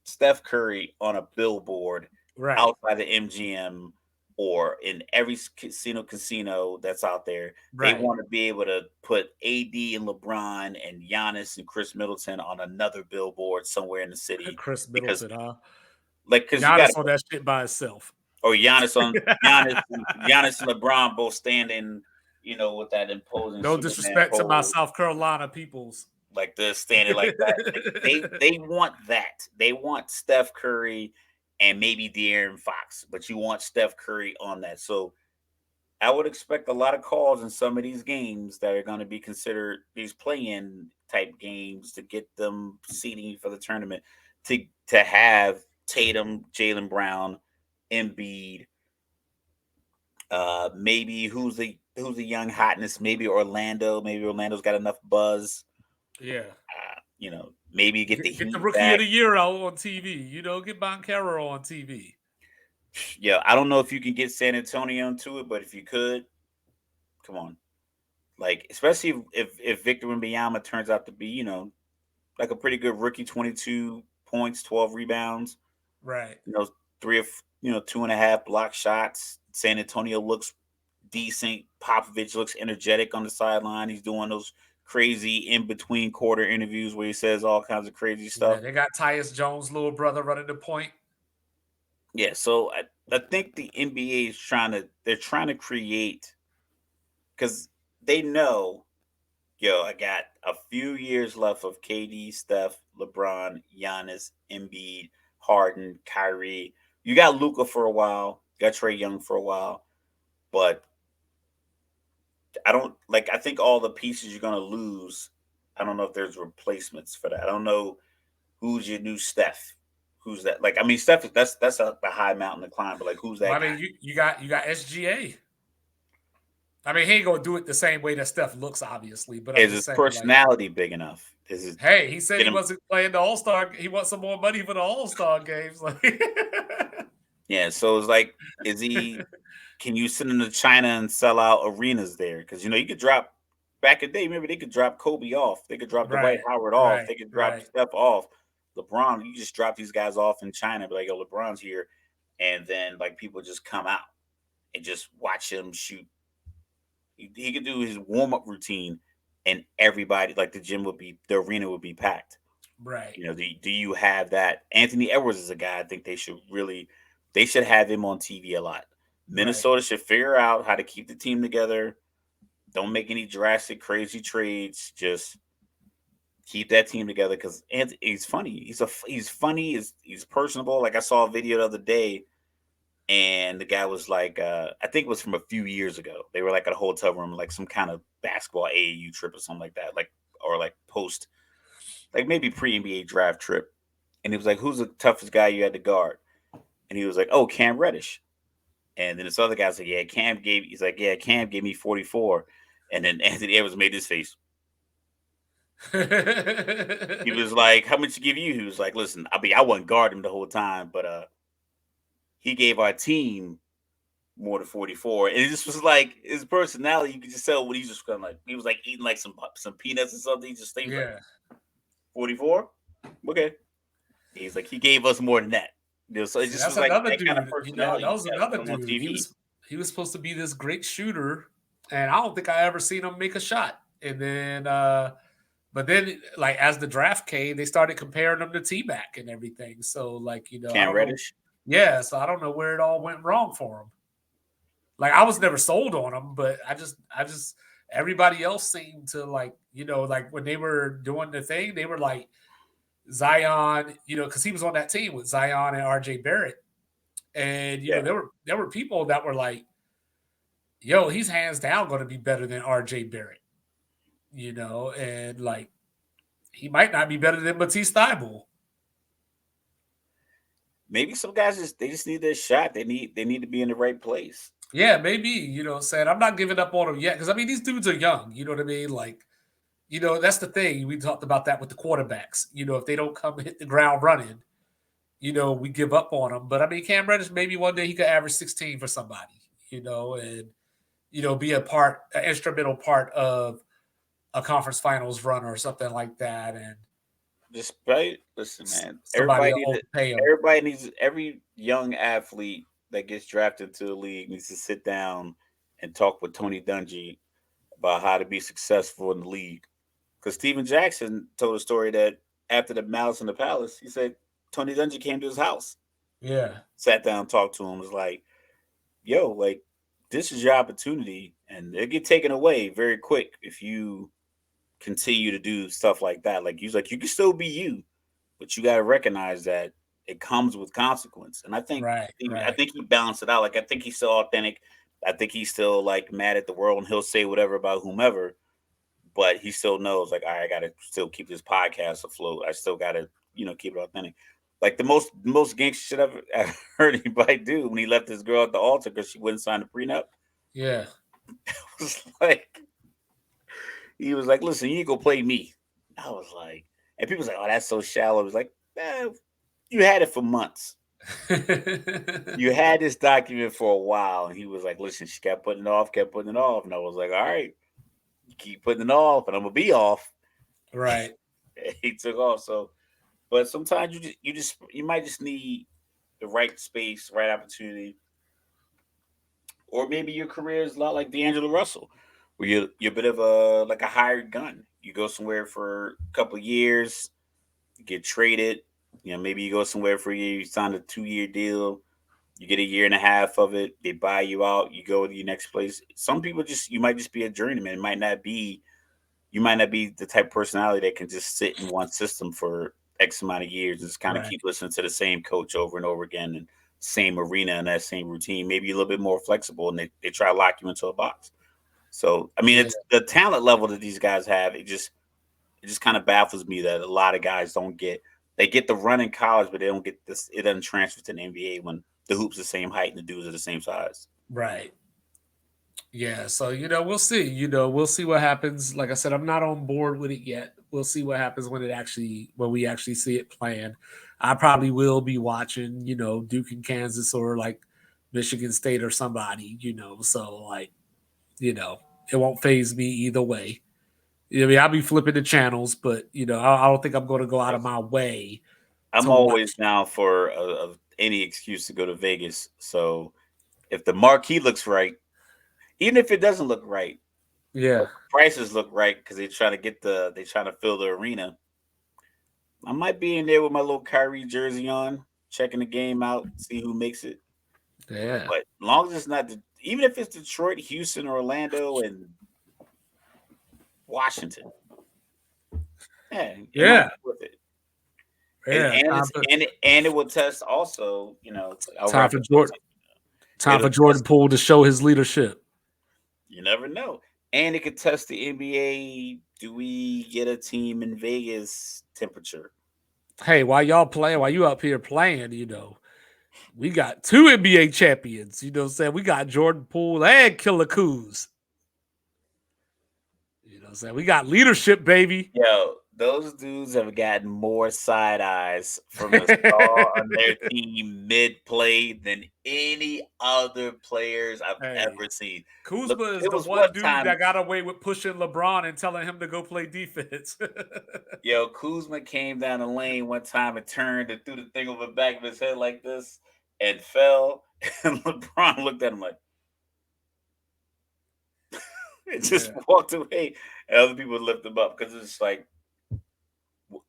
Steph Curry on a billboard right, outside the MGM or in every casino that's out there. They right. want to be able to put AD and LeBron and Giannis and Chris Middleton on another billboard somewhere in the city Chris because Middleton, huh? because you got Giannis to on that shit by himself. or Giannis and LeBron both standing, with that imposing No Superman disrespect to my pose South Carolina peoples. like this, standing like that. Like they want that. They want Steph Curry and maybe De'Aaron Fox, but you want Steph Curry on that. So I would expect a lot of calls in some of these games that are going to be considered these play-in type games to get them seeding for the tournament to have Tatum, Jalen Brown, Embiid, maybe who's the young hotness, maybe Orlando. Maybe Orlando's got enough buzz. Yeah. Maybe get the Get the Heat rookie of back. the year out on TV. Get Boncaro on TV. Yeah, I don't know if you can get San Antonio into it, but if you could, come on. Like, especially if Victor Wembanyama turns out to be, like a pretty good rookie, 22 points, 12 rebounds, Right. you know, three of 2.5 block shots. San Antonio looks decent. Popovich looks energetic on the sideline. He's doing those crazy in between quarter interviews where he says all kinds of crazy Yeah, stuff. they got Tyus Jones' little brother running the point. Yeah, so I think the NBA is they're trying to create because they know, I got a few years left of KD, Steph, LeBron, Giannis, Embiid, Harden, Kyrie. You got Luca for a while, got Trey Young for a while, but I don't like. I think all the pieces you're gonna lose. I don't know if there's replacements for that. I don't know who's your new Steph. Who's that? Like, I mean, Steph. That's a high mountain to climb. But like, who's Well, that I guy? mean, you got SGA. I mean, he ain't gonna do it the same way that Steph looks, obviously. But I'm Is just his saying, like, personality big enough? Is it hey, he said get he him? wasn't playing the All Star. He wants some more money for the All Star games. Like, Yeah. So it's like, is he? Can you send him to China and sell out arenas there? Because you could drop back in the day. Remember, they could drop Kobe off. They could drop Dwight right, Howard off. right, They could drop right, Steph off. LeBron, you just drop these guys off in China. Be like, yo, LeBron's here, and then like people just come out and just watch him shoot. He could do his warm up routine, and everybody like the arena would be packed. right, Do you have that? Anthony Edwards is a guy I think they should have him on TV a lot. right, Minnesota should figure out how to keep the team together. Don't make any drastic, crazy trades. Just keep that team together because he's funny. He's funny. He's personable. Like I saw a video the other day, and the guy was like, I think it was from a few years ago. They were like at a hotel room, like some kind of basketball AAU trip or something like that, like or like post, like maybe pre NBA draft trip. And he was like, "Who's the toughest guy you had to guard?" And he was like, "Oh, Cam Reddish." And then this other guy said, "Yeah, Cam gave." He's like, "Yeah, Cam gave me 44." And then Anthony Edwards made his face. He was like, "How much to give you?" He was like, "Listen, I wasn't guarding him the whole time, but he gave our team more than 44." And it just was like his personality. You could just tell when he just kind of like he was like eating like some peanuts or something. He was like yeah. 44. Okay. He's like he gave us more than that. So it See, just that's was like another that kind of dude. personality. That You was got to another put him on dude. He TV. was he was supposed to be this great shooter, and I don't think I ever seen him make a shot. And then, but then, like as the draft came, they started comparing him to T Mac and everything. So, like I Cam don't know. Reddish. Yeah, so I don't know where it all went wrong for him. Like I was never sold on him, but I just everybody else seemed to like like when they were doing the thing, they were like Zion, because he was on that team with Zion and RJ Barrett. And Yeah. there were people that were like, "Yo, he's hands down going to be better than R.J. Barrett," and like he might not be better than Matisse Thybulle. maybe some guys just need their shot. They need to be in the right place. Yeah, maybe, saying I'm not giving up on them yet. Because I mean, these dudes are young, you know what I mean? Like, that's the thing. We talked about that with the quarterbacks. If they don't come hit the ground running, we give up on them. But I mean, Cam Reddish, maybe one day he could average 16 for somebody, and be an instrumental part of a conference finals run or something like that, and Just right. Listen, man. somebody will pay him. Every young athlete that gets drafted to the league needs to sit down and talk with Tony Dungy about how to be successful in the league. Because Steven Jackson told a story that after the Malice in the Palace, he said Tony Dungy came to his house, Yeah, sat down, talked to him, was like, "Yo, like this is your opportunity, and it get taken away very quick if you continue to do stuff like that. Like he's like, you can still be you, but you got to recognize that it comes with consequence." And right, I right. think he balanced it out. Like I think he's still authentic. I think he's still like mad at the world, and he'll say whatever about whomever. But he still knows, like, all right, I got to still keep this podcast afloat. I still got to, keep it authentic. Like the most gangster shit I've heard anybody do when he left his girl at the altar because she wouldn't sign the prenup. Yeah, Was like he was like, "Listen, you ain't gonna play me." I was like, and people was like, "Oh, that's so shallow." I was like, you had it for months. You had this document for a while, and he was like, "Listen, she kept putting it off, kept putting it off," and I was like, "All right, you keep putting it off, and I'm gonna be off." right. He took off. So, but sometimes you might just need the right space, right opportunity, or maybe your career is a lot like D'Angelo Russell, where you're a bit of a like a hired gun. You go somewhere for a couple of years, you get traded. Maybe you go somewhere for a year, you sign a 2-year deal, you get a year and a half of it, they buy you out, you go to your next place. Some people you might just be a journeyman. You might not be the type of personality that can just sit in one system for X amount of years and just kind of Right. keep listening to the same coach over and over again and same arena and that same routine. Maybe a little bit more flexible and they try to lock you into a box. So I mean Yeah. it's the talent level that these guys have, it just kind of baffles me that a lot of guys don't get. They get the run in college, but they don't get this. It doesn't transfer to the NBA when the hoops the same height and the dudes are the same size. Right. Yeah. So, we'll see. We'll see what happens. Like I said, I'm not on board with it yet. We'll see what happens when we actually see it planned. I probably will be watching, Duke and Kansas or like Michigan State or somebody, so like, you know, it won't phase me either way. I mean, I'll be flipping the channels, but I don't think I'm going to go out of my way I'm to always watch. down for any excuse to go to Vegas. So if the marquee looks right, even if it doesn't look right, Yeah, but the prices look right because they trying to fill the arena. I might be in there with my little Kyrie jersey on, checking the game out, see who makes it. yeah, But long as it's not, even if it's Detroit, Houston, Orlando, and Washington, yeah, it might yeah, be worth it. yeah. And it will test also, I'll Time wrap for it up. Jordan. Time It'll for Jordan test. Poole to show his leadership. You never know, and it could test the NBA. Do we get a team in Vegas temperature? Hey, while you up here playing, we got two NBA champions. You know what I'm saying? We got Jordan Poole and Killer Kuz. You know what I'm saying? We got leadership, baby. Yo, those dudes have gotten more side eyes from the star on their team mid play than any other players I've Hey, ever seen. Look, Kuzma is it the was one one dude time, that got away with pushing LeBron and telling him to go play defense. yo, Kuzma came down the lane one time and turned and threw the thing over the back of his head like this and fell. And LeBron looked at him like, and just Yeah. walked away. And other people lift him up because it's like,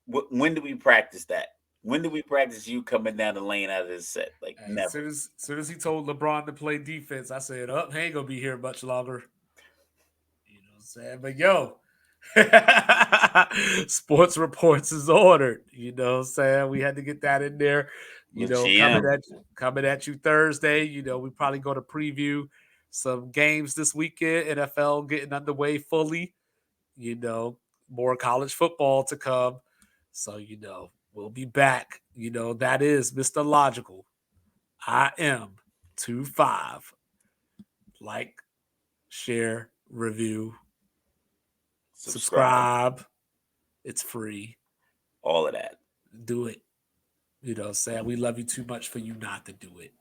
when do we practice that? When do we practice you coming down the lane out of this set? Like, Hey, never. as soon as he told LeBron to play defense, I said, "Up, he ain't gonna be here much longer." You know what I'm saying? But sports reports is ordered. You know what I'm saying? We had to get that in there. With GM. Coming at you Thursday. We probably going to preview some games this weekend. NFL getting underway fully. You know, more college football to come. So, We'll be back. That is Mr. Logical. I am 2-5. Like, share, review, Subscribe, subscribe. It's free. all of that. Do it. Sam, we love you too much for you not to do it.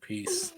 Peace.